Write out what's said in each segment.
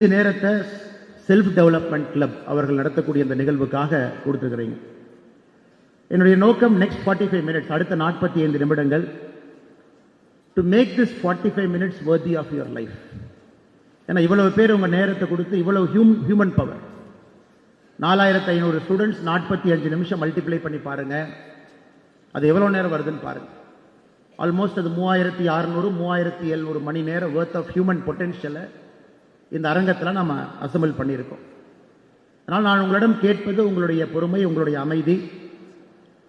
நேரத்தை self development club அவர்கள் நடத்தக்கூடிய இந்த நிகழ்வுக்காக கொடுத்துருக்கிறீங்க. என்னுடைய நோக்கம் நெக்ஸ்ட் 45 மினிட்ஸ், அடுத்த 45 நிமிடங்கள், to make this 45 minutes worthy of your life. ஏன்னா இவ்வளவு பேர் உங்க நேரத்தை கொடுத்து இவ்வளவு ஹியூமன் பவர், 4500 ஸ்டூடெண்ட்ஸ் 45 நிமிஷம் மல்டிப்ளை பண்ணி பாருங்க, அது எவ்வளவு நேரம் வருதுன்னு பாருங்க. ஆல்மோஸ்ட் அது 3600 3700 மணி நேரம் worth ஆஃப் ஹியூமன் பொட்டென்ஷியலை இந்த அரங்கத்தில் நம்ம அசம்பிள் பண்ணியிருக்கோம். அதனால் நான் உங்களிடம் கேட்பது உங்களுடைய பொறுமை, உங்களுடைய அமைதி.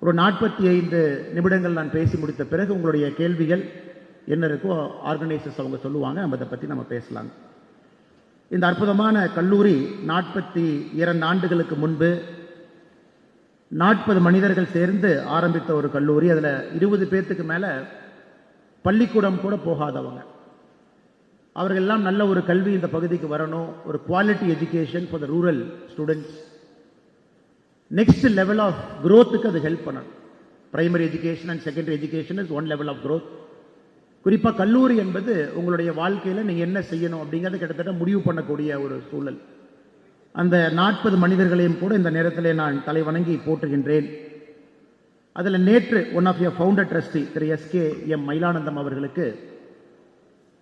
ஒரு 45 நிமிடங்கள் நான் பேசி முடித்த பிறகு உங்களுடைய கேள்விகள் என்ன இருக்கோ ஆர்கனைசர்ஸ் அவங்க சொல்லுவாங்க, நம்ம அதை பற்றி நம்ம பேசலாம். இந்த அற்புதமான கல்லூரி 42 ஆண்டுகளுக்கு முன்பு 40 மனிதர்கள் சேர்ந்து ஆரம்பித்த ஒரு கல்லூரி. அதில் 20 பேர்த்துக்கு மேலே பள்ளிக்கூடம் கூட போகாதவங்க. அவர்கள் எல்லாம் நல்ல ஒரு கல்வி இந்த பகுதிக்கு வரணும், ஒரு quality education for the rural students. Next level of க்ரோத்துக்கு அது ஹெல்ப் பண்ணணும். Primary education and secondary education is one level of growth. குறிப்பாக கல்லூரி என்பது உங்களுடைய வாழ்க்கையில் நீங்கள் என்ன செய்யணும் அப்படிங்கிறத கிட்டத்தட்ட முடிவு பண்ணக்கூடிய ஒரு சூழல். அந்த 40 மனிதர்களையும் கூட இந்த நேரத்தில் நான் தலை வணங்கி போற்றுகின்றேன். அதில் நேற்று one of our founder trustee திரு SKM மயிலானந்தம் அவர்களுக்கு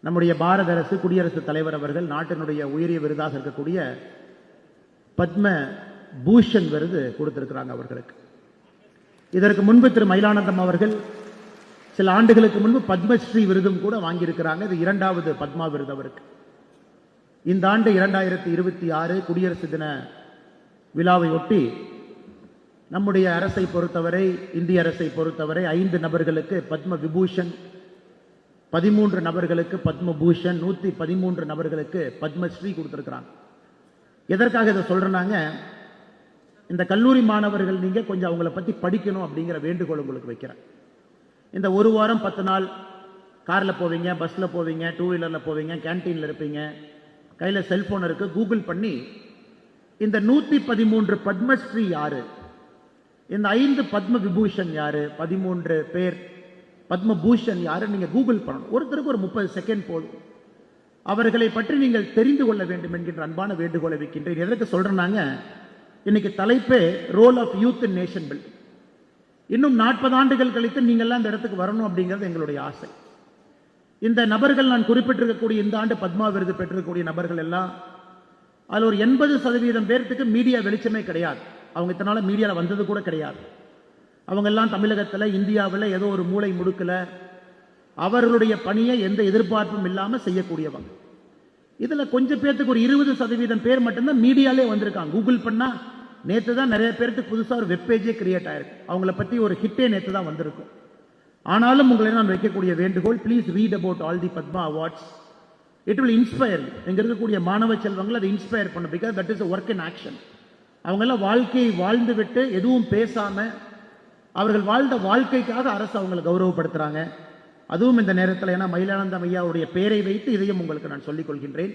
நம்முடைய பாரத அரசு, குடியரசுத் தலைவர் அவர்கள் நாட்டினுடைய உயரிய விருதாக இருக்கக்கூடிய பத்ம பூஷன் விருது கொடுத்திருக்கிறாங்க அவர்களுக்கு. இதற்கு முன்பு திரு மயிலானந்தம் அவர்கள் சில ஆண்டுகளுக்கு முன்பு பத்மஸ்ரீ விருதும் கூட வாங்கியிருக்கிறாங்க. இது 2வது பத்மா விருது அவருக்கு. இந்த ஆண்டு 2026 குடியரசு தின விழாவை ஒட்டி நம்முடைய அரசை பொறுத்தவரை, இந்திய அரசை பொறுத்தவரை 5 நபர்களுக்கு பத்ம விபூஷன், 13 நபர்களுக்கு பத்மபூஷன், 113 நபர்களுக்கு பத்மஸ்ரீ கொடுத்திருக்கிறாங்க. எதற்காக இதை சொல்றாங்க? இந்த கல்லூரி மாணவர்கள் நீங்க கொஞ்சம் அவங்கள பத்தி படிக்கணும் அப்படிங்கிற வேண்டுகோள் உங்களுக்கு வைக்கிறேன். இந்த ஒரு வாரம் 10 நாள் கார்ல போவீங்க, பஸ்ல போவீங்க, 2 வீலர்ல போவீங்க, கேன்டீன்ல இருப்பீங்க, கையில செல்போன் இருக்கு, கூகுள் பண்ணி இந்த 113 பத்மஸ்ரீ யாரு, இந்த 5 பத்ம விபூஷன் யாரு, 13 பேர் பத்மபூஷன் யாரு நீங்க கூகுள் பண்ணணும். ஒருத்தருக்கு ஒரு 30 செகண்ட் போதும். அவர்களை பற்றி நீங்கள் தெரிந்து கொள்ள வேண்டும் என்கின்ற அன்பான வேண்டுகோளை வைக்கின்றேன். எதற்கு சொல்றேன்னாங்க, இன்னைக்கு தலைப்பே role of youth in nation building. இன்னும் 40 ஆண்டுகள் கழித்து நீங்கள்லாம் இந்த இடத்துக்கு வரணும் அப்படிங்கிறது எங்களுடைய ஆசை. இந்த நபர்கள் நான் குறிப்பிட்டிருக்கக்கூடிய இந்த ஆண்டு பத்மா விருது பெற்றிருக்கக்கூடிய நபர்கள் எல்லாம் அதில் ஒரு 80% பேர்த்துக்கு மீடியா வெளிச்சமே கிடையாது. அவங்க இத்தனால மீடியாவில் வந்தது கூட கிடையாது. அவங்கெல்லாம் தமிழகத்தில், இந்தியாவில் ஏதோ ஒரு மூளை முடுக்கல அவர்களுடைய பணியை எந்த எதிர்பார்ப்பும் இல்லாமல் செய்யக்கூடியவங்க. இதில் கொஞ்சம் பேர்த்துக்கு ஒரு 20% பேர் மட்டும்தான் மீடியாலே வந்திருக்காங்க. கூகுள் பண்ணா நேற்று தான் நிறைய பேருக்கு புதுசாக ஒரு வெப்பேஜே கிரியேட் ஆயிருக்கு. அவங்கள பற்றி ஒரு ஹிட்டே நேற்று தான் வந்திருக்கும். ஆனாலும் உங்களை நான் வைக்கக்கூடிய வேண்டுகோள், please read about all the Padma awards. It will inspire. இங்கே இருக்கக்கூடிய மாணவ செல்வங்களை அதை இன்ஸ்பயர் பண்ணும். Because that is work in action. அவங்கெல்லாம் வாழ்க்கையை வாழ்ந்து விட்டு எதுவும் பேசாம அவர்கள் வாழ்ந்த வாழ்க்கைக்காக அரசு அவங்களை கௌரவப்படுத்துறாங்க. அதுவும் இந்த நேரத்தில், ஏன்னா மயிலானந்தம் ஐயாவுடைய பெயரை வைத்து இதையும் உங்களுக்கு நான் சொல்லிக் கொள்கின்றேன்.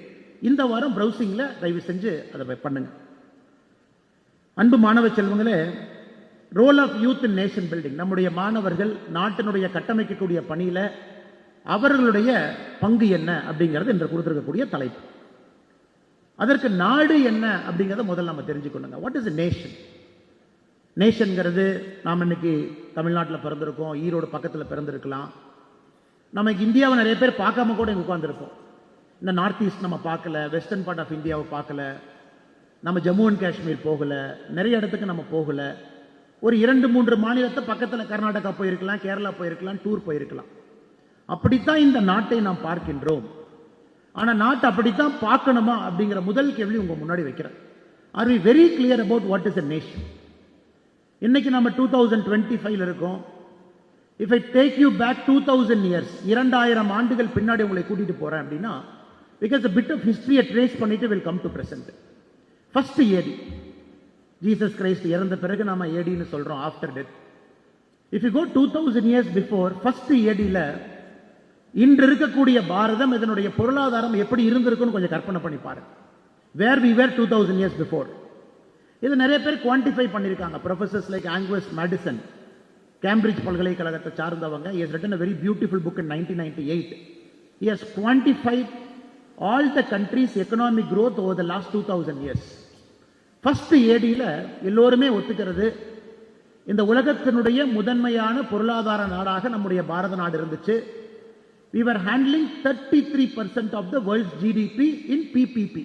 இந்த வாரம் ப்ரௌசிங்ல தயவு செஞ்சு அதை பண்ணுங்க. அன்பு மாணவ செல்வங்களே, role of youth in nation building. நம்முடைய மாணவர்கள் நாட்டினுடைய கட்டமைக்கக்கூடிய பணியில அவர்களுடைய பங்கு என்ன அப்படிங்கிறது என்று கொடுத்திருக்கக்கூடிய தலைப்பு. அதற்கு நாடு என்ன அப்படிங்கிறத முதல்ல நம்ம தெரிஞ்சுக்கணுங்க. What is nation? நேஷன்ங்கிறது, நாம் இன்னைக்கு தமிழ்நாட்டில் பிறந்திருக்கோம், ஈரோடு பக்கத்தில் பிறந்திருக்கலாம். நமக்கு இந்தியாவை நிறைய பேர் பார்க்காம கூட இங்கே உட்காந்துருப்போம். இந்த நார்த் ஈஸ்ட் நம்ம பார்க்கல, வெஸ்டர்ன் பார்ட் ஆஃப் இந்தியாவை பார்க்கல, நம்ம ஜம்மு அண்ட் காஷ்மீர் போகல, நிறைய இடத்துக்கு நம்ம போகல. ஒரு 2-3 மாநிலத்தை பக்கத்தில் கர்நாடகா போயிருக்கலாம், கேரளா போயிருக்கலாம், டூர் போயிருக்கலாம். அப்படித்தான் இந்த நாட்டை நாம் பார்க்கின்றோம். ஆனால் நாட்டை அப்படித்தான் பார்க்கணுமா அப்படிங்கிற முதல் கேள்வி உங்க முன்னாடி வைக்கிறேன். Are we very clear about what is a nation? இன்னைக்கு நம்ம 2025 இருக்கோம். If I take you back 2000 years, 2000 ஆண்டுகள் பின்னாடி உங்களை கூட்டிட்டு போறேன் அப்படின்னா, because a bit of history trace பண்ணிட்டு will come to present. First AD, Jesus Christ இறந்த பிறகு நாம ஏடின்னு சொல்றோம், after death. If you go 2000 years before, first ஏடியில் இன்று இருக்கக்கூடிய பாரதம், இதனுடைய பொருளாதாரம் எப்படி இருந்திருக்குன்னு கொஞ்சம் கற்பனை பண்ணி பாருங்க. Where we were 2000 years before. இது நிறைய பேர் குவான்டிஃபை பண்ணியிருக்காங்க. Professors like Angus Maddison, Cambridge பல்கலைக்கழகத்தை சார்ந்தவங்க. He has written a very beautiful book in 1998. He has quantified all the countries' economic growth over the last 2000 years. First ADல எல்லோருமே ஒத்துக்கிறது இந்த உலகத்தினுடைய முதன்மையான பொருளாதார நாடாக நம்முடைய பாரத நாடு இருந்துச்சு. We were handling 33% of the world's GDP in PPP.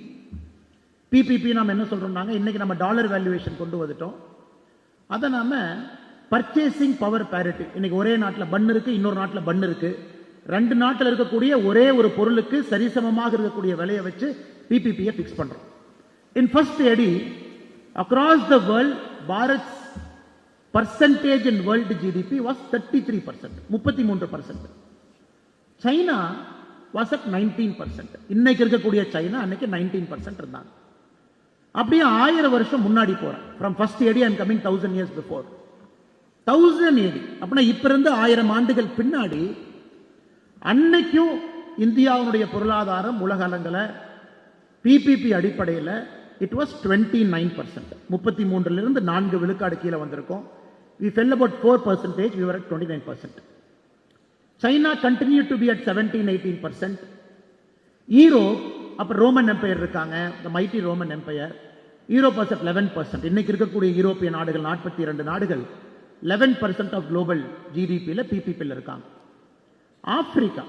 PPP நாம என்ன சொல்றோம்னாங்க, இன்னைக்கு நம்ம டாலர் வேல்யூவேஷன் கொண்டு வந்துட்டோம். அதை நாம பர்ச்சேசிங் பவர் பேரிட்டி, இன்னைக்கு ஒரே நாட்டில் பன் இருக்கு, இன்னொரு நாட்டில் பன் இருக்கு, ரெண்டு நாட்டில் இருக்கக்கூடிய ஒரே ஒரு பொருளுக்கு சரிசமமாக இருக்கக்கூடிய விலையை வச்சு பிபிபியை பிக்ஸ் பண்றோம். In first AD across the world Bharat percentage in world GDP was 33%, 33%. China was at 19%. இன்னைக்கு இருக்கக்கூடிய சைனா அன்னைக்கு 19% இருந்தாங்க. அப்படியே 1000 வருஷம் முன்னாடி போறேன். From first AD I am coming 1000 years before. 1000 AD அப்படின்னா இப்ப இருந்து 1000 ஆண்டுகள் பின்னாடி அன்னைக்கும் இந்தியாவுடைய பொருளாதாரம் உலக அளவில் பிபிபி அடிப்படையில் இட் வாஸ் 29%. 33 4 விழுக்காடு கீழே வந்திருக்கோம். We fell about 4%, we were at 29%. China continued to be at 17-18%. Europe, அப்ப ரோமன் எம்பையர் இருக்காங்க, the mighty Roman Empire. Europe was at 11%. இன்னைக்கு இருக்கக்கூடிய யூரோப்பிய நாடுகள் 42 நாடுகள் 11% of global GDP-ல PPP-ல இருக்காங்க. ஆப்பிரிக்கா,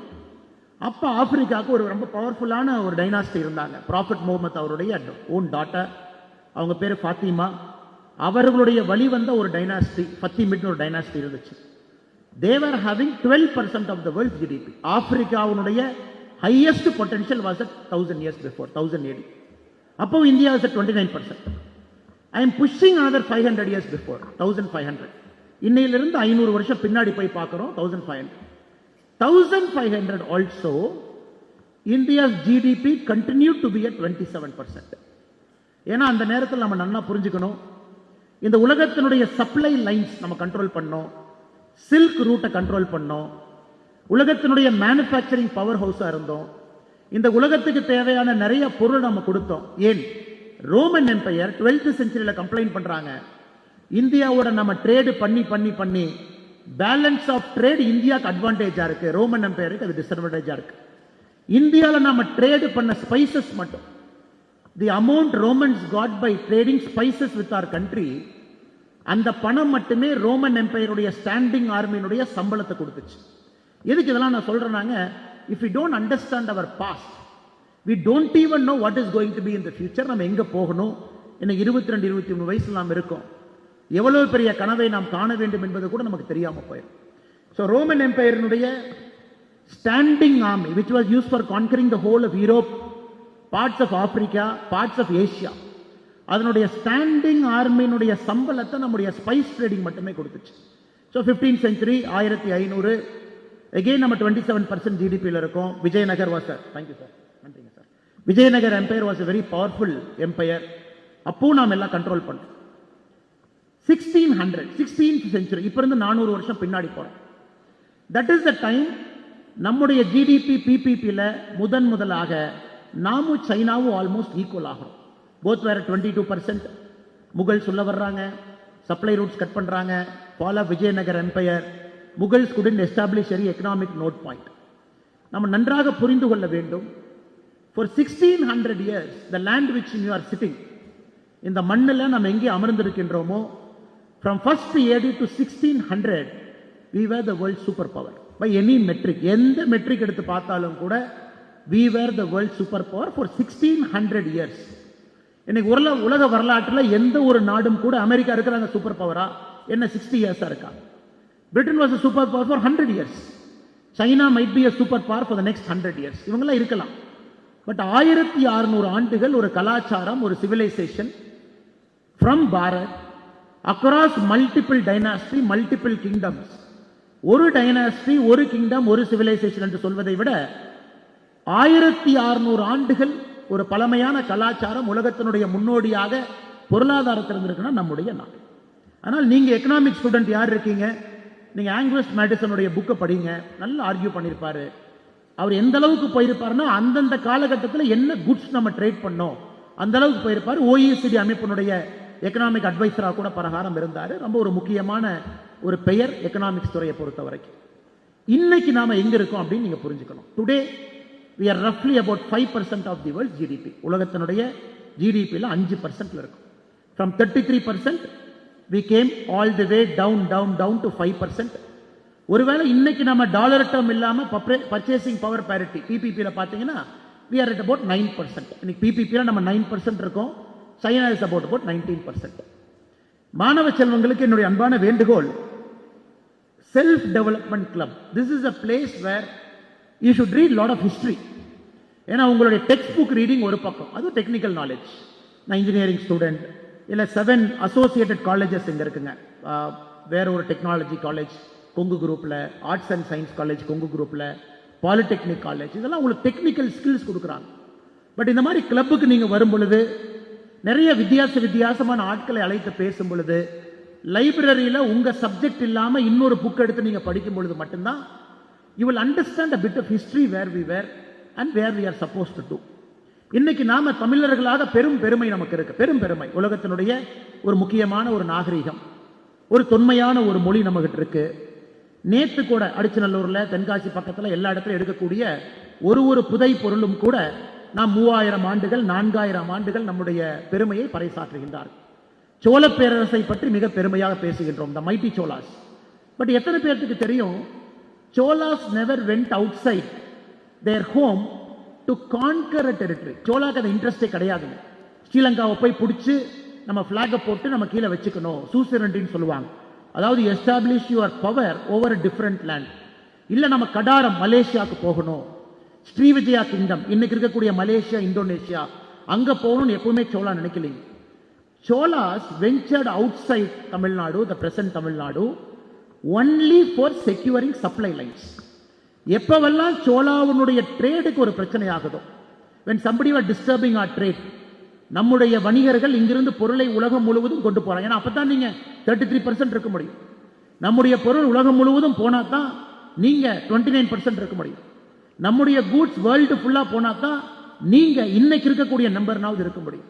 அப்ப ஆப்பிரிக்காவுக்கு ஒரு ரொம்ப பவர்ஃபுல்லான ஒரு டைனாஸ்டி இருந்தாங்க. ப்ராஃபட் முகமது அவருடைய ஓன் டாட்டர், அவங்க பேரு ஃபாத்திமா. அவர்களுடைய வழி வந்த ஒரு டைனாஸ்டி ஃபத்திமிட் ஒரு டைனாஸ்டி இருந்துச்சு. they were having 12% of the world's GDP. ஆப்பிரிக்காவுடைய highest potential was at 1000 years before, 1000 AD. அப்போ India was at 29%. I am pushing another 500 years before, 1500. இன்னையிலிருந்து 500 வருஷம் பின்னாடி போய் பார்க்கிறோம், 1500. 1500 also India's GDP continued to be at 27%. ஏன்னா அந்த நேரத்தில் நம்ம நல்லா புரிஞ்சுக்கணும், இந்த உலகத்தினுடைய சப்ளை லைன்ஸ் நம்ம கண்ட்ரோல் பண்ணோம், சில்க் ரூட்டை கண்ட்ரோல் பண்ணோம், உலகத்தினுடைய மேனுஃபேக்சரிங் பவர் ஹவுஸா இருந்தோம், இந்த உலகத்துக்கு தேவையான நிறைய பொருள் நம்ம கொடுத்தோம். ஏன் ரோமன் எம்பையர் 12th செஞ்சுரியில கம்ப்ளைண்ட் பண்றாங்க, இந்தியாவோட நம்ம ட்ரேடு பண்ணி பண்ணி பண்ணி பேலன்ஸ் ஆஃப் ட்ரேட் இந்தியாவுக்கு அட்வான்டேஜா இருக்கு, ரோமன் எம்பையருக்கு அது டிஸ்அட்வான்டேஜா இருக்கு. இந்தியாவில் நம்ம ட்ரேடு பண்ண ஸ்பைசஸ் மட்டும், the amount Romans got by trading spices with our country, அந்த பணம் மட்டுமே ரோமன் எம்பையருடைய ஸ்டாண்டிங் ஆர்மியினுடைய சம்பளத்தை கொடுத்துச்சு. எதுக்கு இதெல்லாம் நான் சொல்றேன்னாங்க, if you don't understand our past, we don't even know what is going to be in the future. நம்ம எங்க போகணும், இன்னைக்கு 22 23 வயசுல நாம் இருக்கோம், எவ்வளவு பெரிய கனவை நாம் காண வேண்டும் என்பது கூட நமக்கு தெரியாம போயிடும். ஸோ ரோமன் எம்பையரினுடைய standing army which was use for conquering the whole of Europe, parts of Africa, parts of Asia, அதனுடைய ஸ்டாண்டிங் ஆர்மியினுடைய சம்பளத்தை நம்முடைய ஸ்பைஸ் ட்ரேடிங் மட்டுமே கொடுத்துச்சு. ஸோ 15th century 1500 எகெயின் நம்ம 27% ஜிடிபியில் இருக்கோம். Vijayanagar was sir, thank you sir, நன்றிங்க sir. Vijayanagar empire was a very powerful empire. அப்போ நாம் எல்லாம் கண்ட்ரோல் பண்ணோம். 1600 century, இப்ப இருந்து 400 வருஷம் பின்னாடி போறோம். தட் இஸ் த டைம் நம்முடைய ஜிடிபி பிபிபியில் முதலாக நாமும் சைனாவும் ஆல்மோஸ்ட் ஈக்குவல் ஆகும். Both were 22%. முகல் சொல்ல வர்றாங்க, சப்ளை ரூட்ஸ் கட் பண்றாங்க, fall of Vijayanagar empire, Mughals couldn't establish any economic node point. நம்ம நன்றாக புரிந்து கொள்ள வேண்டும், for 1600 years the land which you are sitting, இந்த மண்ணில் நம்ம எங்கே அமர்ந்திருக்கின்றோமோ, from first AD to 1600 we were the world superpower by any metric. எந்த மெட்ரிக் எடுத்து பார்த்தாலும் கூட we were the world superpower for 1600 years. இன்னைக்கு உலக வரலாற்றில் எந்த ஒரு நாடும் கூட, அமெரிக்கா இருக்கிறாங்க சூப்பர் பவரா என்ன 60 இயர்ஸா இருக்கா? Britain was a super power for 100 years. China might be a super power for the next 100 years. இவங்கெல்லாம் இருக்கலாம். பட் 1600 ஆண்டுகள் ஒரு கலாச்சாரம், ஒரு சிவிலைசேஷன் from பாரத் across multiple dynasty, multiple kingdoms. ஒரு டைனாஸ்டி, ஒரு கிங்டம், ஒரு சிவிலைசேஷன் என்று சொல்வதை விட 1600 ஆண்டுகள் ஒரு பழமையான கலாச்சாரம், உலகத்தினுடைய முன்னோடியாக பொருளாதாரத்தில் இருந்திருக்குன்னா நம்முடைய நாடு. ஆனால் நீங்க எக்கனாமிக் ஸ்டூடெண்ட் யார் இருக்கீங்க, நீங்க ஆங்கிலஸ் மேடிசனுடைய புக்கை படிங்க, நல்லா ஆர்கியூ பண்ணியிருப்பாரு. அவர் எந்த அளவுக்கு போயிருப்பாருன்னா, அந்தந்த காலகட்டத்தில் என்ன குட்ஸ் நம்ம ட்ரேட் பண்ணோம் அந்த அளவுக்கு போயிருப்பாரு. OECD அமைப்பினுடைய எக்கனாமிக் அட்வைசரா கூட பிரகாரம் இருந்தாரு. ரொம்ப ஒரு முக்கியமான ஒரு பெயர் எக்கனாமிக்ஸ் துறையை பொறுத்த வரைக்கும். இன்னைக்கு நாம எங்க இருக்கோம் அப்படின்னு நீங்க புரிஞ்சுக்கணும். Today we are roughly about 5% of the world's GDP. உலகத்தினுடைய GDPல 5% இருக்கும். From 33% we came all the way down to 5%. ஒருவேளை இன்னைக்கு நம்ம டாலர் டேர்ம் இல்லாம பர்ச்சேசிங் பவர் பேரிட்டி PPPல பாத்தீங்கன்னா we are at about 9%. இன்னைக்கு PPPல நம்ம 9% இருக்கோம். China is about 19%. மாணவ செல்வங்களுக்கு என்னுடைய அன்பான வேண்டுகோள், self development club, this is a place where you should read lot of history. ஏன்னா உங்களுடைய டெக்ஸ்ட் புக் ரீடிங் ஒரு பக்கம், அது டெக்னிக்கல் நாலேஜ். நான் இன்ஜினியரிங் ஸ்டூடெண்ட், இல்லை 7 அசோசியேட்டட் காலேஜஸ் இங்கே இருக்குங்க. வேற ஒரு டெக்னாலஜி காலேஜ் கொங்கு குரூப்பில், arts and science college Kongu குரூப்பில், பாலிடெக்னிக் காலேஜ், இதெல்லாம் உங்களுக்கு டெக்னிக்கல் ஸ்கில்ஸ் கொடுக்குறாங்க. பட் இந்த மாதிரி கிளப்புக்கு நீங்கள் வரும் பொழுது நிறைய வித்தியாசமான ஆட்களை அழைத்து பேசும் பொழுது, லைப்ரரியில் உங்கள் சப்ஜெக்ட் இல்லாமல் இன்னொரு புக் எடுத்து நீங்கள் படிக்கும் பொழுது மட்டும்தான் you will understand a bit of history where we were and where we are supposed to do. இன்னைக்கு நாம தமிழர்களாக பெருமை நமக்கு இருக்கு. பெருமை உலகத்தினுடைய ஒரு முக்கியமான ஒரு நாகரீகம், ஒரு தொன்மையான ஒரு மொழி நம்மகிட்ட இருக்கு. நேத்து கூட அடிச்சநல்லூர்ல, தென்காசி பக்கத்துல எல்லா இடத்துல எடுக்கக்கூடிய ஒரு புதை பொருளும் கூட நாம் 3000 ஆண்டுகள் 4000 ஆண்டுகள் நம்முடைய பெருமையை பறைசாற்றுகின்றார். சோழ பேரரசை பற்றி மிக பெருமையாக பேசுகின்றோம், த மைட்டி சோலாஸ். பட் எத்தனை பேருக்கு தெரியும், Cholas never went outside their home to conquer a territory. சோலாக்கு அந்த இன்ட்ரெஸ்டே கிடையாதுங்க. ஸ்ரீலங்காவை போய் பிடிச்சி நம்ம பிளாகை போட்டு நம்ம கீழே வச்சுக்கணும், சூசரண்டின்னு சொல்லுவாங்க. அதாவது establish your power over different land. இல்லை நம்ம கடாரம் மலேசியாவுக்கு போகணும், ஸ்ரீவிஜயா கிங்டம் இன்னைக்கு இருக்கக்கூடிய மலேசியா, இந்தோனேஷியா, அங்கே போகணும்னு எப்பவுமே சோழா நினைக்கலீங்க. Cholas ventured outside Tamil Nadu, the present Tamil Nadu, only for securing supply lines. எப்பவெல்லாம் சோழாவுடைய ட்ரேடுக்கு ஒரு பிரச்சனை ஆகுதோ, when somebody were disturbing our trade, நம்முடைய வணிகர்கள் இங்கிருந்து பொருளை உலகம் முழுவதும் கொண்டு போறாங்க. ஏன்னா அப்பதான் நீங்க 33% இருக்க முடியும். நம்முடைய பொருள் உலகம் முழுவதும் போனா தான் நீங்க 29% இருக்க முடியும். நம்முடைய கூட்ஸ் வேர்ல்டு ஃபுல்லா போனா தான் நீங்க இன்னைக்கு இருக்கக்கூடிய நம்பர்னாவது இருக்க முடியும்.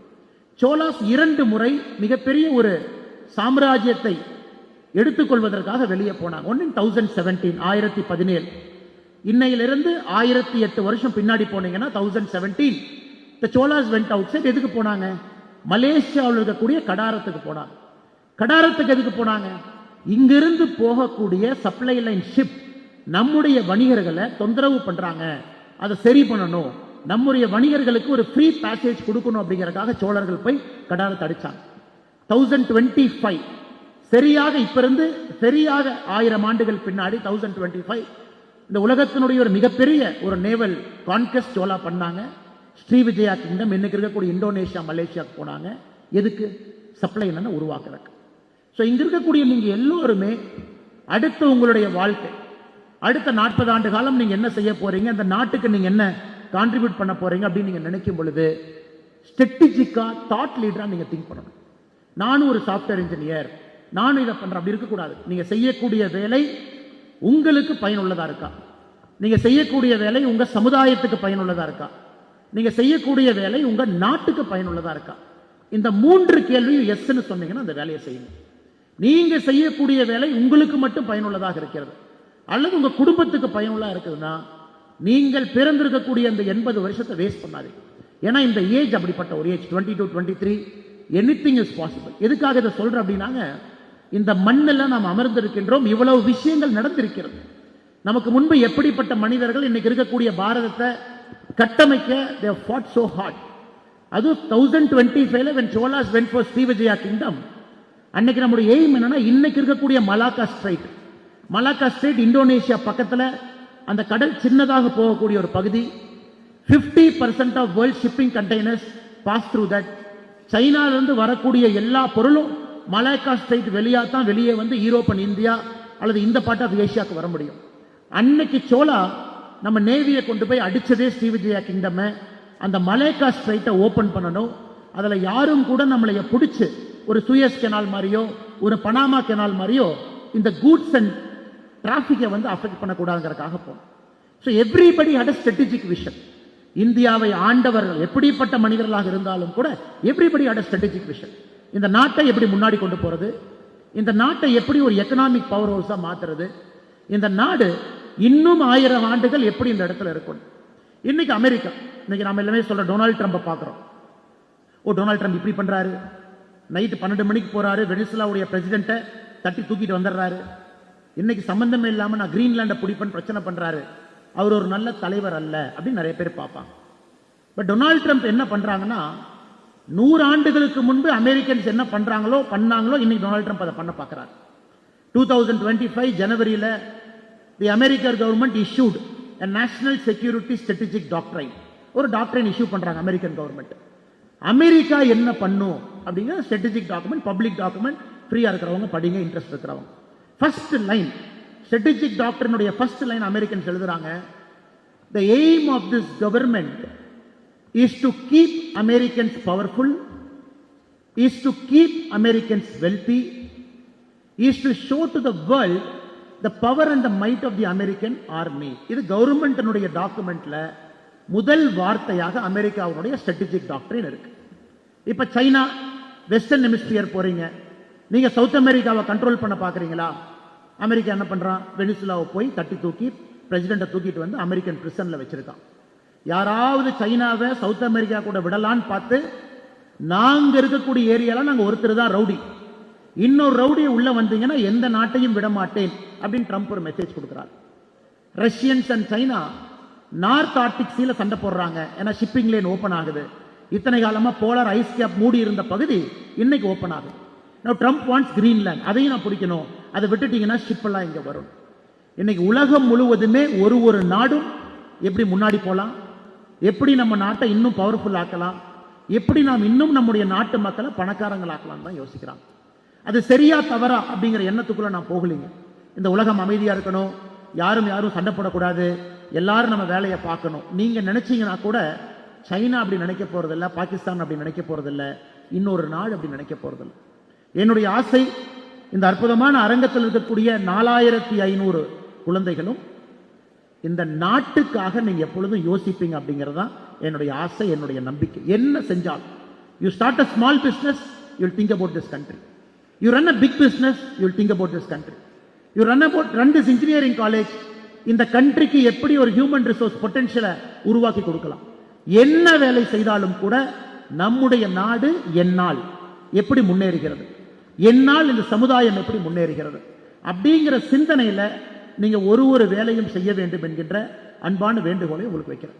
சோலாஸ் 2 முறை மிகப்பெரிய ஒரு சாம்ராஜ்யத்தை எடுத்துக்கொள்வதற்காக வெளியே போனாங்க. ஒன்னு 1017, 1017. இன்னையிலிருந்து 1008 வருஷம் பின்னாடி போனீங்கன்னா 1017 the Cholas went outside. எதுக்கு போனாங்க? மலேசியாவில் இருக்கக்கூடிய கடாரத்துக்கு போனாங்க. கடாரத்துக்கு எதுக்கு போனாங்க? இங்கிருந்து போகக்கூடிய சப்ளை லைன் ஷிப் நம்முடைய வணிகர்களை தொந்தரவு பண்றாங்க, அதை சரி பண்ணணும், நம்முடைய வணிகர்களுக்கு ஒரு ஃப்ரீ பேசேஜ் கொடுக்கணும் அப்படிங்கறதுக்காக சோழர்கள் போய் கடாரத்தை அடிச்சாங்க. 1025 சரியாக இப்ப இருந்து சரியாக 1000 ஆண்டுகள் பின்னாடி 1025 இந்த உலகத்தினுடைய ஒரு மிகப்பெரிய ஒரு நேவல் கான்கெஸ்ட் சோழா பண்ணாங்க. ஸ்ரீவிஜயா கிங்டம் இன்னைக்கு இருக்கக்கூடிய இந்தோனேஷியா, மலேசியாவுக்கு போனாங்க. எதுக்கு? சப்ளை லைனை உருவாக்குறதுக்கு. ஸோ இங்க இருக்கக்கூடிய நீங்க எல்லோருமே அடுத்த உங்களுடைய வாழ்க்கை, அடுத்த 40 ஆண்டு காலம் நீங்க என்ன செய்ய போறீங்க, அந்த நாட்டுக்கு நீங்க என்ன கான்ட்ரிபியூட் பண்ண போறீங்க அப்படின்னு நீங்க நினைக்கும் பொழுது ஸ்ட்ராட்டஜிக்கா, தாட் லீடரா நீங்க திங்க் பண்ணணும். நானும் ஒரு சாஃப்ட்வேர் இன்ஜினியர், நானும் இதை பண்றேன் அப்படி இருக்கக்கூடாது. நீங்க செய்யக்கூடிய வேலை உங்களுக்கு பயனுள்ளதா இருக்கா? நீங்க செய்யக்கூடிய வேலை உங்க சமுதாயத்துக்கு பயனுள்ளதா இருக்கா? நீங்க செய்யக்கூடிய வேலை உங்க நாட்டுக்கு பயனுள்ளதா இருக்கா? இந்த 3 கேள்வியும் எஸ்ன்னு சொன்னீங்கன்னா அந்த வேலையை செய்யுங்க. நீங்க செய்யக்கூடிய வேலை உங்களுக்கு மட்டும் பயனுள்ளதாக இருக்கிறது அல்லது உங்க குடும்பத்துக்கு பயனுள்ளதா இருக்குதுன்னா நீங்கள் பிறந்திருக்கக்கூடிய அந்த 80 வருஷத்தை வேஸ்ட் பண்ணாதீங்க. ஏன்னா இந்த ஏஜ் அப்படிப்பட்ட ஒரு ஏஜ், 22, 23, எனிதிங் இஸ் பாசிபிள். எதுக்காக இதை சொல்றேன் அப்படின்னாங்க, இந்த மண்ணில் நாம் அமர்ந்திருக்கின்றோம், இவ்வளவு விஷயங்கள் நடந்திருக்கிறது. நமக்கு முன்பு எப்படிப்பட்ட மனிதர்கள் இன்னைக்கு இருக்கக்கூடிய பாரதத்தை கட்டமைக்க they have fought so hard. அது 1025 when Cholas went for Srivijaya kingdom, அன்னைக்கு நம்முடைய எய்ம் என்னன்னா, இன்னைக்கு இருக்கக்கூடிய மலாக்கா ஸ்ட்ரைட் இந்தோனேஷியா பக்கத்துல அந்த கடல் சின்னதாக போகக்கூடிய ஒரு பகுதி. 50% of world shipping containers pass through that. சைனால இருந்து வரக்கூடிய எல்லா பொருளும் மலாக்கா ஸ்ட்ரைட் வெளியே தான் வெளியே வந்து யூரோப் அண்ட் இந்தியா அல்லது இந்த பார்ட் ஆஃப் ஏஷியாவுக்கு வர முடியும். அன்னைக்கு சோழா நம்ம நேவியை கொண்டு போய் அடிச்சதே ஸ்ரீவிஜயா கிங்டம். அந்த மலாக்கா ஸ்ட்ரைட்டை ஓபன் பண்ணணும். அதுல யாரும் கூட நம்மளைய பிடிச்சு ஒரு சுயஸ் கெனால் மாதிரியோ ஒரு பனாமா கெனால் மாதிரியோ இந்த கூட்ஸ் அண்ட் டிராபிக்கை வந்து அஃபெக்ட் பண்ணக்கூடாதுங்கிறதுக்காக போனோம். So everybody had a strategic vision. இந்தியாவை ஆண்டவர்கள் எப்படிப்பட்ட மனிதர்களாக இருந்தாலும் கூட everybody had a strategic vision. இந்த நாட்டை எப்படி முன்னாடி கொண்டு போறது, இந்த நாட்டை எப்படி ஒரு எக்கனாமிக் பவர் ஹவுஸா மாத்துறது, இந்த நாடு இன்னும் 1000 ஆண்டுகள் எப்படி இந்த இடத்துல இருக்கும். இன்னைக்கு அமெரிக்கா, இன்னைக்கு நாம எல்லாமே சொல்ற டொனால்ட் ட்ரம்பை பார்க்கிறோம். ஓ, டொனால்ட் ட்ரம்ப் இப்படி பண்றாரு, நைட்டு 12 மணிக்கு போறாரு, வெனிசுலாவுடைய பிரசிடென்ட்டை தட்டி தூக்கிட்டு வந்துடுறாரு. இன்னைக்கு சம்பந்தமே இல்லாம நான் கிரீன்லாண்டை பிடிப்பேன் பிரச்சனை பண்றாரு, அவர் ஒரு நல்ல தலைவர் அல்ல அப்படின்னு நிறைய பேர் பார்ப்பாங்க. பட் டொனால்ட் ட்ரம்ப் என்ன பண்றாங்கன்னா, 100 ஆண்டுகளுக்கு முன்பு அமெரிக்கன்ஸ் என்ன பண்ணாங்களோ இன்னைக்கு டொனால்ட் ட்ரம்ப் அதை பண்ண பார்க்கிறார். 2025 ஜனவரியில the American government issued a national security strategic doctrine, ஒரு டாக்ட்ரைன் இஷ்யூ பண்றாங்க அமெரிக்கன் கவர்மெண்ட். அமெரிக்கா என்ன பண்ணும் அப்படிங்கிற ஸ்ட்ராட்டஜிக் டாக்குமெண்ட், பப்ளிக் டாக்குமெண்ட், ஃப்ரீயா இருக்கிறவங்க படிங்க, இன்ட்ரெஸ்ட் இருக்கிறவங்க. ஃபர்ஸ்ட் லைன் ஸ்ட்ராட்டஜிக் டாக்டரினுடைய ஃபர்ஸ்ட் லைன் அமெரிக்கன்ஸ் எழுதுறாங்க, the aim of this government is to keep Americans powerful, is to keep Americans wealthy, is to show to the world the power and the might of the American army. இது கவர்மெண்ட்டினுடைய டாக்குமெண்ட்ல முதல் வார்த்தையாக அமெரிக்காவுடைய strategic டாக்டரின் இருக்கு. இப்ப China western hemisphere போறீங்க, நீங்க south அமெரிக்காவை கண்ட்ரோல் பண்ண பாக்குறீங்களா? அமெரிக்கா என்ன பண்றான், வெனிசுலாவை போய் தட்டி தூக்கி பிரசிடென்ட்டை தூக்கிட்டு வந்து அமெரிக்கன் பிரிசன்ல வச்சிருக்கான். யாராவது சைனாவை சவுத் அமெரிக்கா கூட விடலான்னு பார்த்து, நாங்க இருக்கக்கூடிய ஏரியால நாங்க ஒருத்தர் தான் ரவுடி, இன்னொரு ரவுடியை உள்ள வந்தீங்கன்னா எந்த நாட்டையும் விட மாட்டேன் அப்படின்னு ட்ரம்ப் ஒரு மெசேஜ் கொடுக்கிறார். Russians and China north Arctic சீல சண்டை போடுறாங்க, ஏன்னா ஷிப்பிங் லைன் ஓபன் ஆகுது. இத்தனை காலமா போலார் ஐஸ் கேப் மூடி இருந்த பகுதி இன்னைக்கு ஓபன் ஆகுது. ட்ரம்ப் வாண்ட்ஸ் கிரீன்லாண்ட், அதையும் நான் பிடிக்கணும், அதை விட்டுட்டீங்கன்னா ஷிப் எல்லாம் இங்க வரும். இன்னைக்கு உலகம் முழுவதுமே ஒரு நாடும் எப்படி முன்னாடி போலாம், எப்படி நம்ம நாட்டை இன்னும் பவர்ஃபுல் ஆக்கலாம், எப்படி நாம் இன்னும் நம்முடைய நாட்டு மக்களை பணக்காரங்களாக்கலாம் தான் யோசிக்கிறாங்க. அது சரியா தவறா அப்படிங்கிற எண்ணத்துக்குள்ள நான் போகலீங்க. இந்த உலகம் அமைதியா இருக்கணும், யாரும் சண்டை போடக்கூடாது, எல்லாரும் நம்ம வேலையை பார்க்கணும். நீங்க நினைச்சீங்கன்னா கூட சைனா அப்படி நினைக்க போறதில்ல, பாகிஸ்தான் அப்படி நினைக்க போறதில்ல, இன்னொரு நாடு அப்படி நினைக்க போறதில்ல. என்னுடைய ஆசை, இந்த அற்புதமான அரங்கத்தில் இருக்கக்கூடிய 4500 குழந்தைகளும் இந்த நாட்டுக்காக நீங்க எப்பொழுதும் யோசிப்பீங்க அப்படிங்கறதுதான் என்னுடைய ஆசை, என்னுடைய நம்பிக்கை. என்ன செஞ்சால், you start a small business, you will think about this country. You run a big business, you will think about this country. You run this engineering college, இந்த கண்ட்ரிக்கு எப்படி ஒரு ஹியூமன் ரிசோர்ஸ் பொட்டன்ஷியலை உருவாக்கி கொடுக்கலாம். என்ன வேலை செய்தாலும் கூட நம்முடைய நாடு என்னால் எப்படி முன்னேறுகிறது, என்னால் இந்த சமுதாயம் எப்படி முன்னேறுகிறது அப்படிங்கிற சிந்தனையில நீங்க ஒரு வேலையும் செய்ய வேண்டும் என்கின்ற அன்பான வேண்டுகோளை உங்களுக்கு வைக்கிறேன்.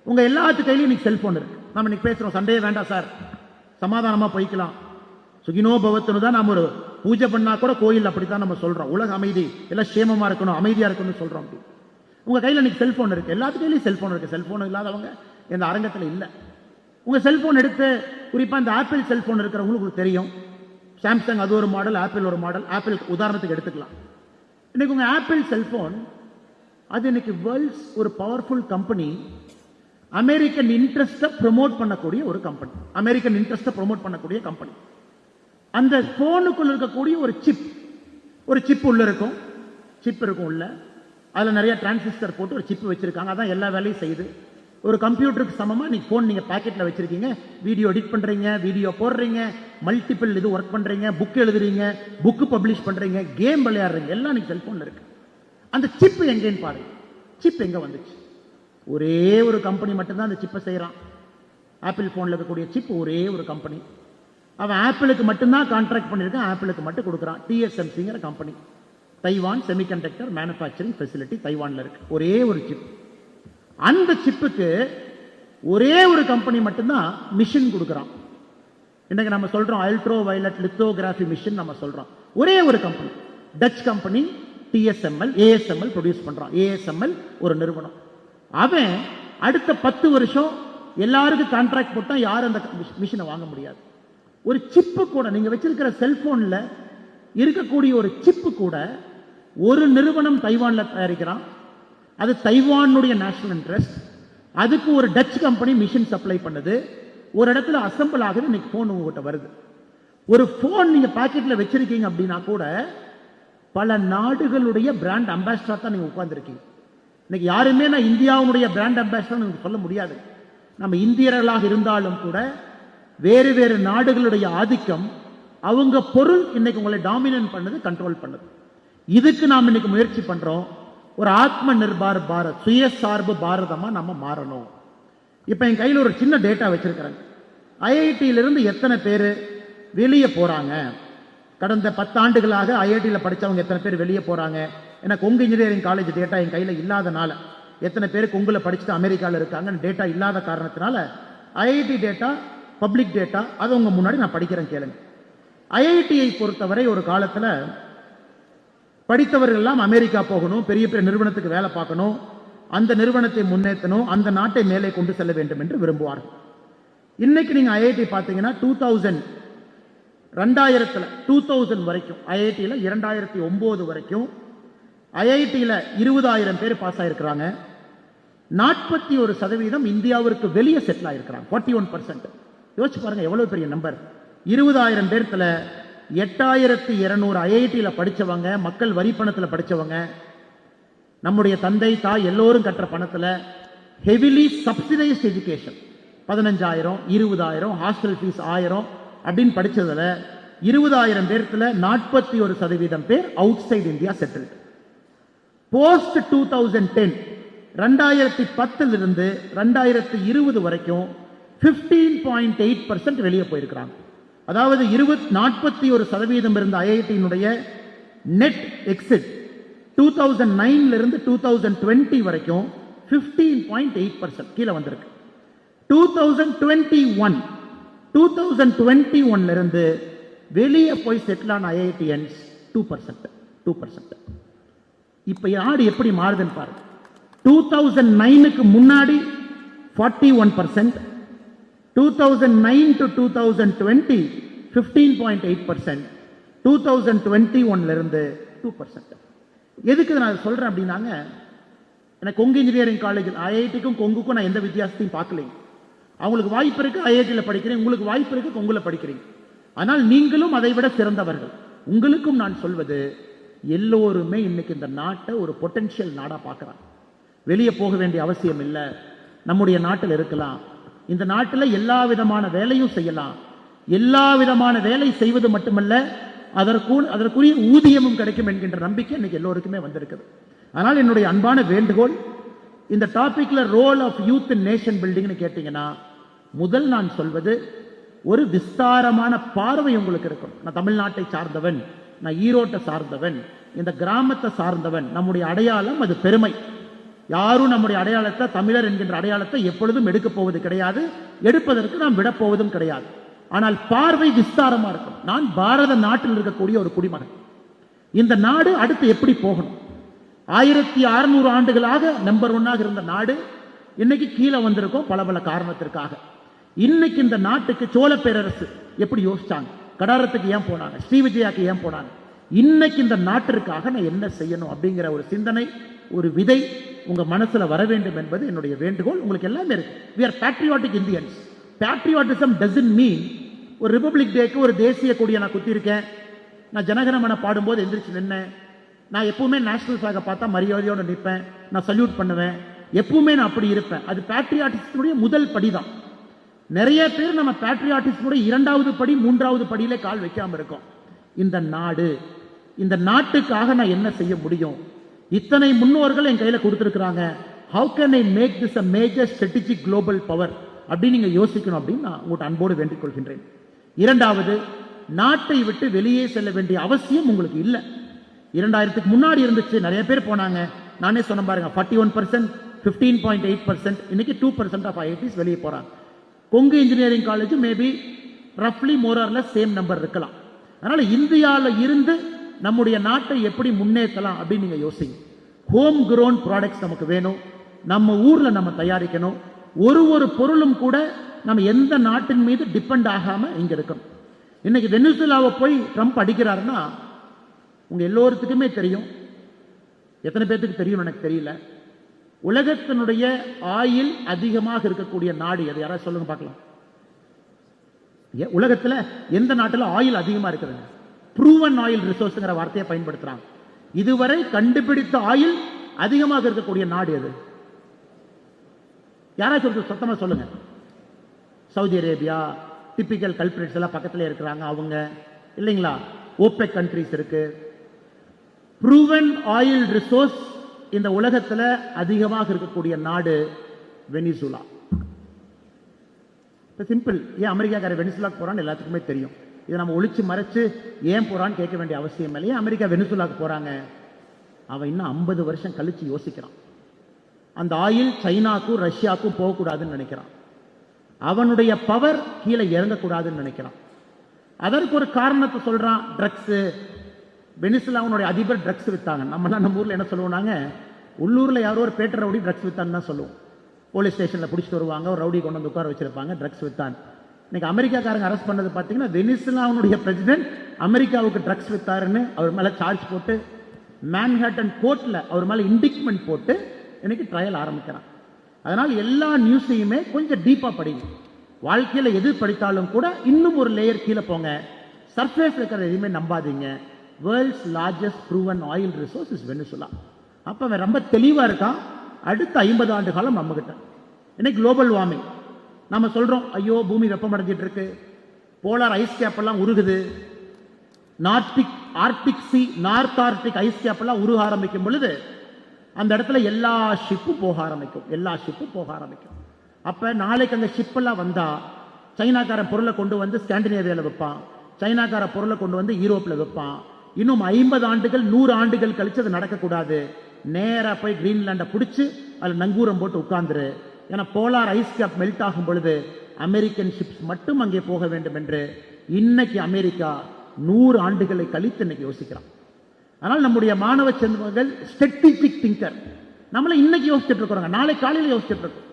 உங்க எல்லாத்து கையிலும் இன்னைக்கு செல்போன் இருக்கு. நம்ம இன்னைக்கு பேசுறோம், சண்டையே வேண்டாம் சார், சமாதானமா போய்க்கலாம், சுகினோ பவத்துன்னு தான் நம்ம ஒரு பூஜை பண்ணா கூட கோயில் அப்படித்தான் நம்ம சொல்றோம். உலக அமைதி, எல்லாம் சேமமா இருக்கணும், அமைதியா இருக்கணும்னு சொல்றோம். உங்க கையில இன்னைக்கு செல்போன் இருக்கு, எல்லாத்து கையிலும் செல்போன் இருக்கு. செல்போன் இல்லாதவங்க இந்த அரங்கத்தில் இல்ல. உங்க செல்போன் எடுத்து, குறிப்பா இந்த ஆப்பிள் செல்போன் இருக்கிறவங்களுக்கு தெரியும், சாம்சங் அது ஒரு மாடல், ஆப்பிள் ஒரு மாடல். ஆப்பிள் உதாரணத்துக்கு எடுத்துக்கலாம். இன்னைக்கு உங்க ஆப்பிள் செல்போன் அது இன்னைக்கு வேர்ல்ட்ஸ் ஒரு பவர்ஃபுல் கம்பெனி, அமெரிக்கன் இன்ட்ரெஸ்ட ப்ரமோட் பண்ணக்கூடிய ஒரு கம்பெனி, அமெரிக்கன் இன்ட்ரெஸ்ட ப்ரமோட் பண்ணக்கூடிய கம்பெனி. அந்த போனுக்குள்ள இருக்கக்கூடிய ஒரு சிப் உள்ள இருக்கும், சிப் இருக்கும் உள்ள, அதுல நிறைய டிரான்சிஸ்டர் போட்டு ஒரு சிப் வச்சிருக்காங்க. அதான் எல்லா வேலையும் செய்யுது. ஒரு கம்ப்யூட்டருக்கு சமமா நீங்க போன் நீங்க பாக்கெட்ல வச்சிருக்கீங்க, வீடியோ எடிட் பண்றீங்க, வீடியோ போடுறீங்க, மல்டிபிள் இது ஒர்க் பண்றீங்க, புக் எழுதுறீங்க, புக் பப்ளிஷ் பண்றீங்க, கேம் விளையாடுறீங்க, எல்லாம் நீங்க செல்போன்ல இருக்கு. அந்த சிப் எங்கேன்னு பாருங்க. சிப் எங்க வந்துச்சு? ஒரே ஒரு கம்பெனி மட்டும்தான் அந்த சிப்பை செய்யறான். ஆப்பிள் போன்ல இருக்கக்கூடிய சிப் ஒரே ஒரு கம்பெனி. அவன் ஆப்பிளுக்கு மட்டும்தான் கான்ட்ராக்ட் பண்ணிருக்கான், ஆப்பிளுக்கு மட்டும் கொடுக்குறான். TSMCங்கிற company, Taiwan semiconductor manufacturing facility தைவான்ல இருக்கு. ஒரே ஒரு சிப். அந்த சிப்புக்கு ஒரே ஒரு கம்பெனி மட்டும்தான் மிஷின் கொடுக்குறான். இன்னைக்கு நம்ம சொல்றோம் அல்ட்ரா வயலட் லித்தோகிராஃபி மிஷின் நம்ம சொல்றோம். ஒரே ஒரு company, touch company ASML produce பண்றான். ASML ஒரு நிறுவனம். அவன் அடுத்த 10 வருஷம் எல்லாருக்கும் கான்ட்ராக்ட் போட்டா யாரும் அந்த மிஷினை வாங்க முடியாது. ஒரு சிப்பு கூட, நீங்க வச்சிருக்கிற செல்போன்ல இருக்கக்கூடிய ஒரு சிப்பு கூட ஒரு நிறுவனம் தைவான்ல தயாரிக்கிறான். அது தைவானுடைய நேஷனல் இன்ட்ரெஸ்ட். அதுக்கு ஒரு டச் கம்பெனி மிஷின் சப்ளை பண்ணுது. ஒரு இடத்துல அசம்பிள் ஆகுது. இன்னைக்கு போன் உங்ககிட்ட வருது. ஒரு போன் நீங்க பாக்கெட்ல வச்சிருக்கீங்க அப்படின்னா கூட பல நாடுகளுடைய பிராண்ட் அம்பாசிடர் தான் நீங்க உட்கார்ந்துருக்கீங்க. இன்னைக்கு யாருமே நான் இந்தியாவுடைய பிராண்ட் அம்பாசிடர் சொல்ல முடியாது. நம்ம இந்தியர்களாக இருந்தாலும் கூட வேறு நாடுகளுடைய ஆதிக்கம், அவங்க பொருள் இன்னைக்கு உங்களை டாமினன்ட் பண்ணது, கண்ட்ரோல் பண்ணது. இதுக்கு நாம் இன்னைக்கு முயற்சி பண்றோம். ஒரு ஆத்ம நிர்பார் பாரத், சுயசார்பு பாரதமா நம்ம மாறணும். இப்ப என் கையில் ஒரு சின்ன டேட்டா வச்சிருக்கிறேன். ஐஐடியிலிருந்து எத்தனை பேர் வெளியே போறாங்க, கடந்த 10 ஆண்டுகளாக ஐஐடியில் படித்தவங்க எத்தனை பேர் வெளியே போறாங்க. ஏன்னா கொங்கு இன்ஜினியரிங் காலேஜ் டேட்டா என் கையில் இல்லாதனால, எத்தனை பேர் கொங்குல படிச்சுட்டு அமெரிக்காவில் இருக்காங்கன்னு டேட்டா இல்லாத காரணத்தினால ஐஐடி டேட்டா, பப்ளிக் டேட்டா, அதை உங்க முன்னாடி நான் படிக்கிறேன் கேளுங்க. ஐஐடியை பொறுத்தவரை ஒரு காலத்தில் படித்தவர்கள் எல்லாம் அமெரிக்கா போகணும், பெரிய பெரிய நிறுவனத்துக்கு வேலை பார்க்கணும், அந்த நிறுவனத்தை முன்னேற்றணும், அந்த நாட்டை மேலே கொண்டு செல்ல வேண்டும் என்று விரும்புவார்கள். இன்னைக்கு நீங்க ஐஐடி பார்த்தீங்கன்னா 2000 வரைக்கும் ஐஐடியில் 2009 வரைக்கும் ஐஐடியில் 20,000 பேர் பாஸ் ஆயிருக்கிறாங்க. 41% இந்தியாவிற்கு வெளியே செட்டில் ஆயிருக்கிறாங்க. 41%. யோசிச்சு பாருங்க எவ்வளவு பெரிய நம்பர். 20,000 பேர்த்துல 8,200 ஐஐடியில் படிச்சவங்க, மக்கள் வரி பணத்தில் படிச்சவங்க, நம்முடைய தந்தை தாய் எல்லோரும் கட்டுற பணத்தில் heavily subsidised education 15,000, 20,000, hostel fees 1000 அப்படின்னு படிச்சதுல 20,000 பேர்த்துல 41% பேர் out side India settled. Post 2010, 2010 இருந்து 2020 வரைக்கும் 15.8% வெளியே போயிருக்கிறாங்க. அதாவது 41% இருந்த ஐஐடியினுடைய நெட் எக்ஸிட் 2009 இருந்து 2020 வரைக்கும் 15.8% கீழே வந்திருக்கு. 2021 இருந்து வெளியே போய் செட்டில் ஆன ஐஐடியன்ஸ் 2%. இப்ப நாடு எப்படி மாறுதுன்னு பாருங்க. 2009க்கு முன்னாடி 41%, 2009 to 2020 15.8%, 2021 இருந்து 2%. எதுக்கு நான் சொல்றேன் அப்படின்னாங்க, எனக்கு கொங்கு இன்ஜினியரிங் காலேஜ் ஐஐடிக்கும் கொங்குக்கும் நான் எந்த வித்தியாசத்தையும் பார்க்கலைங்க. அவங்களுக்கு வாய்ப்பு இருக்கு ஐஐடியில் படிக்கிறேன், உங்களுக்கு வாய்ப்பு இருக்கு கொங்குல படிக்கிறீங்க. ஆனால் நீங்களும் அதை விட சிறந்தவர்கள். உங்களுக்கும் நான் சொல்வது, எல்லோருமே இன்னைக்கு இந்த நாட்டை ஒரு பொட்டன்ஷியல் நாடா பார்க்கறாங்க. வெளியே போக வேண்டிய அவசியம் இல்லை, நம்முடைய நாட்டில் இருக்கலாம். இந்த நாட்டில் எல்லா விதமான வேலையும் செய்யலாம். எல்லா விதமான வேலை செய்வது மட்டுமல்ல, அதற்குரிய ஊதியமும் கிடைக்கும் என்கின்ற நம்பிக்கை இன்னைக்கு எல்லோருக்குமே வந்திருக்குது. ஆனால் என்னுடைய அன்பான வேண்டுகோள், இந்த டாபிக்ல role of youth in nation பில்டிங்னு கேட்டீங்கன்னா, முதல் நான் சொல்வது, ஒரு விஸ்தாரமான பார்வை உங்களுக்கு இருக்கும். நான் தமிழ்நாட்டை சார்ந்தவன், நான் ஈரோட்டை சார்ந்தவன், இந்த கிராமத்தை சார்ந்தவன். நம்முடைய அடையாளம் அது பெருமை. யாரும் நம்முடைய அடையாளத்தை, தமிழர் என்கின்ற அடையாளத்தை எப்பொழுதும் எடுக்கப் போவது கிடையாது, எடுப்பதற்கு நாம் விடப்போவதும் கிடையாது. ஆனால் பார்வை விஸ்தாரமா இருக்கும். நான் பாரத நாட்டில் இருக்கக்கூடிய ஒரு குடிமகன். இந்த நாடு அடுத்து எப்படி போகணும்? 1600 ஆண்டுகளாக நம்பர் 1 இருந்த நாடு இன்னைக்கு கீழே வந்திருக்கும் பல பல காரணத்திற்காக. இன்னைக்கு இந்த நாட்டுக்கு சோழ பேரரசு எப்படி யோசிச்சாங்க, கடாரத்துக்கு ஏன் போனாங்க, ஸ்ரீவிஜயாக்கு ஏன் போனாங்க, இன்னைக்கு இந்த நாட்டிற்காக நான் என்ன செய்யணும் அப்படிங்கிற ஒரு சிந்தனை, ஒரு விதை உங்க மனசுல வர வேண்டும் என்பது என்னுடைய வேண்டுகோள். உங்களுக்கு எல்லாமே இருக்கு. we are patriotic Indians. patriotism doesn't mean ஒரு ரிபப்ளிக் டேக்கு ஒரு தேசிய கொடியை நான் குத்தி இருக்கேன், நான் ஜனகணமன பாடும்போது எந்திரிச்சு நின்னேன், நான் எப்பவுமே நேஷனல் ஃபிளாக பார்த்தா மரியாதையோடு நிற்பேன், நான் சல்யூட் பண்ணுவேன், எப்பவுமே நான் அப்படி இருப்பேன். அது பேட்ரியாட்டிசத்துடைய முதல் படிதான். நிறைய பேர் நம்ம பேட்ரியாட்டிசத்துடைய 2வது படி 3வது படியிலே கால் வைக்காம இருக்கோம். இந்த நாடு, இந்த நாட்டுக்காக நான் என்ன செய்ய முடியும்? இத்தனை முன்னோர்கள் என் கையில கொடுத்திருக்கிறாங்க. how can I make this a major strategic global power அப்படின்னு நீங்க யோசிக்கணும் அப்படின்னு நான் உங்கள்கிட்ட அன்போடு வேண்டிக் கொள்கின்றேன். 2வது, நாட்டை விட்டு வெளியே செல்ல வேண்டிய அவசியம் உங்களுக்கு இல்லை. 2000க்கு முன்னாடி இருந்துச்சு, நிறைய பேர் போனாங்க. நானே சொன்ன பாருங்க, 41%, 15.8%, இன்னைக்கு 2% ஆஃப் ஐஐடிஸ் வெளியே போறாங்க. கொங்கு இன்ஜினியரிங் காலேஜ் மேபி ரஃப்லி more or less same number இருக்கலாம். அதனால இந்தியாவில் இருந்து நம்முடைய நாட்டை எப்படி முன்னேற்றலாம் அப்படின்னு நீங்க யோசிங்க. ஹோம் குரோன் ப்ராடக்ட்ஸ் நமக்கு வேணும், நம்ம ஊர்ல நம்ம தயாரிக்கணும். ஒரு பொருளும் கூட நம்ம எந்த நாட்டின் மீது டிபெண்ட் ஆகாம இங்க இருக்கணும். இன்னைக்கு வெனிசுலாவை போய் ட்ரம்ப் அடிக்கிறாருன்னா, உங்க எல்லோருத்துக்குமே தெரியும், எத்தனை பேருக்கு தெரியும் எனக்கு தெரியல, உலகத்தினுடைய ஆயில் அதிகமாக இருக்கக்கூடிய நாடு எது? யாராவது சொல்லுங்க பார்க்கலாம். உலகத்துல எந்த நாட்டில் ஆயில் அதிகமா இருக்குதுங்க? ப்ரூவன் ஆயில் ரிசோர்ஸ்ங்கிற வார்த்தையை பயன்படுத்துறாங்க. இதுவரை கண்டுபிடித்த ஆயில் அதிகமாக இருக்கக்கூடிய நாடு எது? யாராச்சும் சத்தமா சொல்லுங்க. சவுதி அரேபியா, டிபிக்கல் கல்பிரேட்ஸ் எல்லாம் பக்கத்துல இருக்கிறாங்க அவங்க, இல்லைங்களா? ஓபெக் கண்ட்ரிஸ் இருக்கு. ப்ரூவன் ஆயில் ரிசோர்ஸ் இந்த உலகத்துல அதிகமாக இருக்கக்கூடிய நாடு வெனிசுலா. சிம்பிள். ஏன் அமெரிக்காக்கார வெனிசுலாக்கு போறான்னு எல்லாத்துக்குமே தெரியும். இதை நம்ம ஒளிச்சு மறைச்சு ஏன் போறான்னு கேட்க வேண்டிய அவசியம் இல்லை. ஏன் அமெரிக்கா வெனிசுலாக்கு போறாங்க? அவன் இன்னும் 50 வருஷம் கழிச்சு யோசிக்கிறான். அந்த ஆயில் சைனாக்கும் ரஷ்யாவுக்கும் போகக்கூடாதுன்னு நினைக்கிறான். அவனுடைய பவர் கீழே இறங்கக்கூடாதுன்னு நினைக்கிறான். அதற்கு ஒரு காரணத்தை சொல்றான், ட்ரக்ஸ். வெனிசுலாவுடைய அதிபர் ட்ரக்ஸ் வித்தாங்க. நம்ம ஊர்ல என்ன சொல்லுவோம், உள்ளூர்ல யாரோ ஒரு பேட்டர் ரவுடி ட்ரக்ஸ் வித்தான்னு தான் சொல்லுவோம். போலீஸ் ஸ்டேஷன்ல பிடிச்சிட்டு வருவாங்க, ஒரு ரவுடி கொண்டு வந்து உட்கார வச்சிருப்பாங்க, ட்ரக்ஸ் வித்தான். இன்னைக்கு அமெரிக்காக்காரங்க அரெஸ்ட் பண்ணது பார்த்தீங்கன்னா, வெனிசுலாவுடைய பிரசிடென்ட் அமெரிக்காவுக்கு ட்ரக்ஸ் வித்தாருன்னு அவர் மேல சார்ஜ் போட்டு மேன்ஹாட்டன் கோர்ட்ல அவர் மேல இண்டிக்மெண்ட் போட்டு இன்னைக்கு ட்ரையல் ஆரம்பிக்கிறான். அதனால் எல்லா நியூஸையுமே கொஞ்சம் டீப்பா படிங்க. வாழ்க்கையில எது படித்தாலும் கூட இன்னும் ஒரு லேயர் கீழே போங்க. சர்ஃபேஸ் இருக்கிற எதுவுமே நம்பாதீங்க. World's largest proven oil resource is Venezuela. அப்ப அவன் ரொம்ப தெளிவா இருக்கான். அடுத்த 50 ஆண்டு காலம் நம்ம கிட்ட. இன்னைக்கு குளோபல் வார்மிங் நம்ம சொல்றோம், ஐயோ பூமி வெப்பமடைஞ்சிட்டு இருக்கு, போலார் ஐஸ் கேப் எல்லாம் உருகுது, Arctic sea, north Arctic ice cap எல்லாம் உருக ஆரம்பிக்கும் பொழுது அந்த இடத்துல எல்லா ஷிப்பும் போக ஆரம்பிக்கும். அப்ப நாளைக்கு அந்த ஷிப் எல்லாம் வந்தா சைனாக்கார பொருளை கொண்டு வந்து ஸ்காண்டினேவியாவில் வைப்பான், சைனாக்கார பொருளை கொண்டு வந்து யூரோப்ல வைப்பான். இன்னும் 50 ஆண்டுகள் 100 ஆண்டுகள் கழிச்சு அது நடக்கக்கூடாது. நேரா போய் கிரீன்லாண்டை பிடிச்சு அதில் நங்கூரம் போட்டு உட்கார்ந்துரு. ஏன்னா போலார் ஐஸ் கேப் மெல்ட் ஆகும் பொழுது அமெரிக்கன் ஷிப்ஸ் மட்டும் அங்கே போக வேண்டும் என்று இன்னைக்கு அமெரிக்கா 100 ஆண்டுகளை கழித்து இன்னைக்கு யோசிக்கிறான். அதனால் நம்முடைய மாணவ செல்வங்கள் ஸ்ட்ராட்டஜிக் திங்கர். நம்மள இன்னைக்கு யோசிச்சுட்டு இருக்கிறோங்க, நாளை காலையில் யோசிச்சுட்டு இருக்கோம்.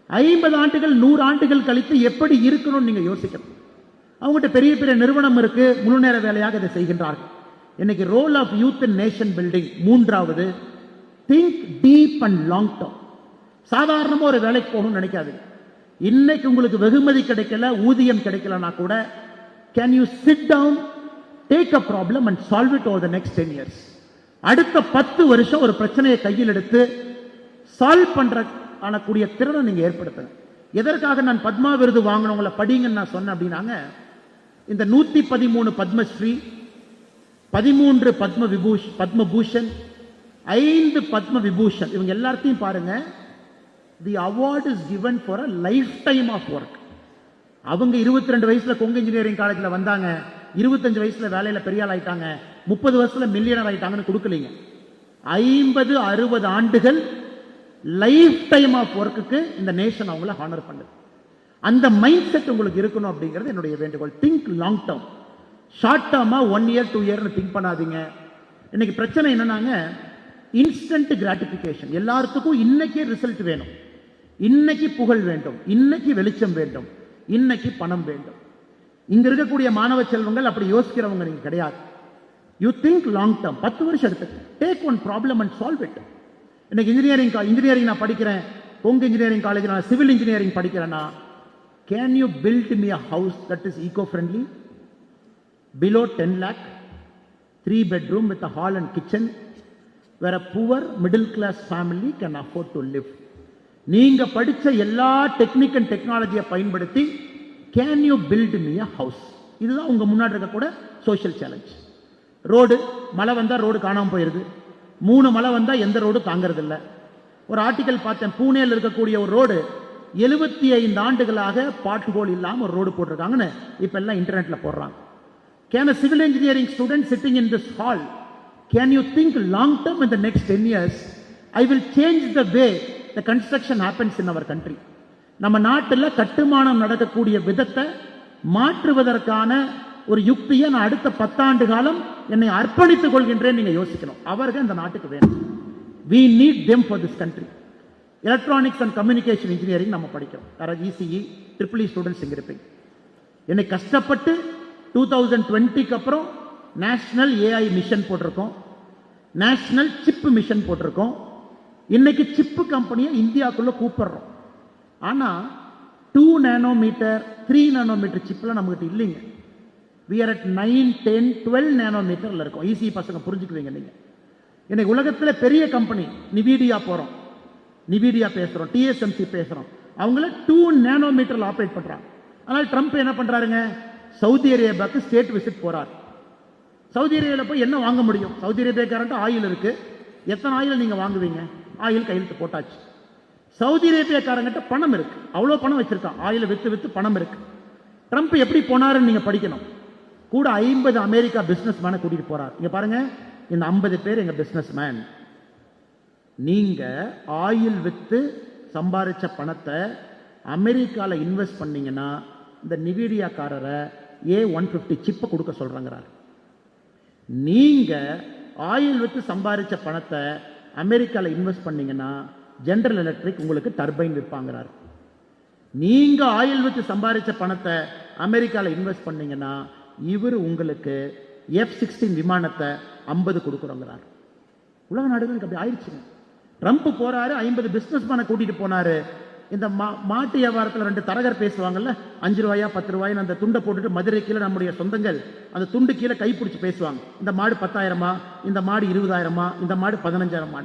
50 ஆண்டுகள் 100 ஆண்டுகள் கழித்து எப்படி இருக்கணும்னு நீங்க யோசிக்கணும். அவங்ககிட்ட பெரிய பெரிய நிறுவனம் இருக்கு, முழு நேர வேலையாக இதை செய்கின்றார்கள். இன்னைக்கு role of youth in nation building. 3வது, think deep and long term. சாதாரணமா ஒரு வேலைக்கு போகணும்னு நினைக்காது. இன்னைக்கு உங்களுக்கு வெகுமதி கிடைக்கல, ஊதியம் கிடைக்கலனா கூட, can you sit down, take a problem and solve it over the next 10 years. அடுத்த 10 வருஷம் ஒரு பிரச்சனையை கையில் எடுத்து சால்வ் பண்ற ஆனக்கூடிய திறனை நீங்க ஏற்படுத்துங்க. எதற்காக நான் பத்மா விருது வாங்கினவங்களை படிங்கன்னு நான் சொன்னேன் அப்படின்னாங்க, இந்த 113 பத்மஸ்ரீ, 13 பத்மபூஷன், 5 பத்ம விபூஷன், இவங்க எல்லாத்தையும் பாருங்க. The award is given for a lifetime of work. அவங்க 22 வயசுல கொங்கு இன்ஜினியரிங் காலேஜ்ல வந்தாங்க, 25 வயசுல வேலையில பெரிய ஆள் ஆயிட்டாங்க, 30 வருஷத்துல மில்லியனர் ஆயிட்டாங்கன்னு கொடுக்கலீங்க. 50-60 ஆண்டுகள் லைஃப் டைம் ஆஃப் ஒர்க்குக்கு இந்த நேஷன் அவங்கள ஹானர் பண்ணுது. அந்த மைண்ட் செட் உங்களுக்கு இருக்கணும் அப்படிங்கிறது என்னுடைய வேண்டுகோள். Think long term. Short derma 1 year 2 year think பண்ணாதீங்க. இன்னைக்கு பிரச்சனை என்னன்னாங்க, இன்ஸ்டன்ட் கிராட்டிபிகேஷன். எல்லாத்துக்கும் இன்னைக்கே ரிசல்ட் வேணும், இன்னைக்கு புகழ் வேண்டும், இன்னைக்கு வெளிச்சம் வேண்டும், இன்னைக்கு பணம் வேண்டும். இங்க இருக்கக்கூடிய மாணவ செல்வங்கள் அப்படி யோசிக்கிறவங்க நீங்க கிடையாது. You think long term. 10 வருஷம் எடுத்து take one problem and solve it. இன்னைக்கு இன்ஜினியரிங் நான் படிக்கிறேன், கொங்கு இன்ஜினியரிங் காலேஜ் நான் சிவில் இன்ஜினியரிங் படிக்கிறேன்னா, can you build me a house that is eco friendly, below 10 lakh, 3 bedroom with a hall and kitchen, where a poor middle class family can afford to live. நீங்க படிச்ச எல்லா technique and டெக்னாலஜியை பயன்படுத்தி can you build me a house. இதுதான் உங்க முன்னாடி இருக்க கூட சோஷியல் சேலஞ்ச். ரோடு, மழை வந்தா ரோடு காணாம போயிருது, 3 மழை வந்தா எந்த ரோடு தாங்கிறது இல்லை. ஒரு ஆர்டிகல் பார்த்தேன், பூனேல இருக்கக்கூடிய ஒரு ரோடு 75 ஆண்டுகளாக பாட் ஹோல் இல்லாம ஒரு ரோடு போட்டிருக்காங்கன்னு இப்ப எல்லாம் இன்டர்நெட்ல போடுறாங்க. Can a civil engineering student sitting in this hall, can you think long term in the next 10 years? I will change the way the construction happens in our country. நம்ம நாட்டில் கட்டுமானம் நடக்கக்கூடிய விதத்தை மாற்றுவதற்கான ஒரு யுக்தியை நான் அடுத்த 10 ஆண்டு காலம் என்னை அர்ப்பணித்துக் கொள்கின்றேன். நீங்க யோசிக்கணும், அவர்கள் இந்த நாட்டுக்கு வேணும். We need them for this country. Electronics and communication engineering நம்ம படிக்கிறோம். யாராவது இசிஇ EEE ஸ்டூடெண்ட்ஸ் இங்க இருப்பீங்க. என்னை கஷ்டப்பட்டு 2020க்கு அப்புறம் நேஷனல் ஏஐ மிஷன் போட்டிருக்கோம், நேஷனல் சிப் மிஷன் போட்டிருக்கோம். இன்னைக்கு சிப்பு கம்பெனியை இந்தியாவுக்குள்ள கூப்பிடுறோம். ஆனா 2 nanometer 3 nanometer சிப்லாம் நம்மகிட்ட இல்லைங்க. we are at 9 10 12 nanometerல இருக்கோம். ஈஸி பசங்க புரிஞ்சுக்குவீங்க நீங்க. இன்னைக்கு உலகத்துல பெரிய கம்பெனி நிவிடியா போறோம், நிவிடியா பேசுறோம், டிஎஸ்எம்சி பேசுறோம், அவங்கள 2 nanometerல ஆபரேட் பண்றாங்க. ஆனால் ட்ரம்ப் என்ன பண்றாருங்க, சவுதி அரேபியாவுக்கு ஸ்டேட் விசிட் போறார். சவுதி அரேபியாவில் போய் என்ன வாங்க முடியும்? சவுதி அரேபியாக்காரன்ட்டு ஆயில் இருக்கு, எத்தனை ஆயில் நீங்க வாங்குவீங்க? ஆயில் கையெழுத்து போட்டாச்சு. சவுதி அரேபியாக்காரங்கிட்ட பணம் இருக்கு, அவ்வளோ பணம் வச்சிருக்கான், ஆயில வித்து வித்து பணம் இருக்கு. ட்ரம்ப் எப்படி போனாருன்னு நீங்க படிக்கணும். கூட 50 அமெரிக்கா பிசினஸ் மேனை கூட்டிட்டு போறார். இங்க பாருங்க, இந்த 50 பேர் எங்க பிசினஸ் மேன். நீங்க ஆயில் வித்து சம்பாதிச்ச பணத்தை அமெரிக்கால இன்வெஸ்ட் பண்ணீங்கன்னா இந்த நிவிடியாக்காரரை A150 சிப்பை கொடுக்க சொல்றாங்கிறார். நீங்க ஆயில் வித்து சம்பாதிச்ச பணத்தை அமெரிக்கால இன்வெஸ்ட் பண்ணீங்கன்னா ஜெனரல் எலக்ட்ரிக் உங்களுக்கு டர்பைன் விற்பாங்கிறார். நீங்க ஆயில் வித்து சம்பாதிச்ச பணத்தை அமெரிக்கால இன்வெஸ்ட் பண்ணீங்கன்னா இவர் உங்களுக்கு F-16 விமானத்தை 50 கொடுக்குறோங்கிறார். உலக நாடுகளுக்கு அப்படி ஆயிடுச்சுங்க. ட்ரம்ப் போறாரு, 50 பிசினஸ் மேனை கூட்டிட்டு போனாரு. இந்த மாட்டு வியாபாரத்தில் 2 தரகர் பேசுவாங்கல்ல, 5 ரூபாயா 10 ரூபாய் அந்த துண்டை போட்டுட்டு மதுரை கீழே நம்முடைய சொந்தங்கள் அந்த துண்டு கீழே கைப்பிடிச்சு பேசுவாங்க. இந்த மாடு 10,000மா, இந்த மாடு 20,000மா, இந்த மாடு 15,000மா.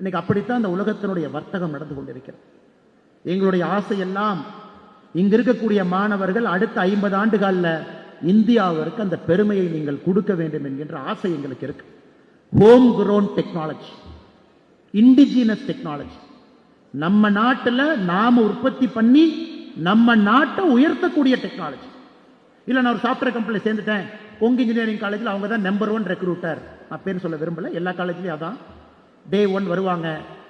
இன்னைக்கு அப்படித்தான் அந்த உலகத்தினுடைய வர்த்தகம் நடந்து கொண்டிருக்கிறது. எங்களுடைய ஆசையெல்லாம் இங்க இருக்கக்கூடிய மாணவர்கள் அடுத்த 50 ஆண்டுகால இந்தியாவிற்கு அந்த பெருமையை நீங்கள் கொடுக்க வேண்டும் என்கின்ற ஆசை எங்களுக்கு இருக்கு. Home grown technology, indigenous technology, நம்ம நாட்டில் நாம உற்பத்தி பண்ணி நம்ம நாட்டை உயர்த்தக்கூடிய டெக்னாலஜி. இல்ல நான் ஒரு சாஃப்ட்வேர் கம்பெனியில் சேர்ந்துட்டேன், கொங்கு இன்ஜினியரிங் காலேஜில் அவங்க தான் நம்பர் 1 ரெக்ரூட்டர், நான் பேர் சொல்ல விரும்பல, எல்லா காலேஜ்லயும் அதான். டே 1 வருவாங்க,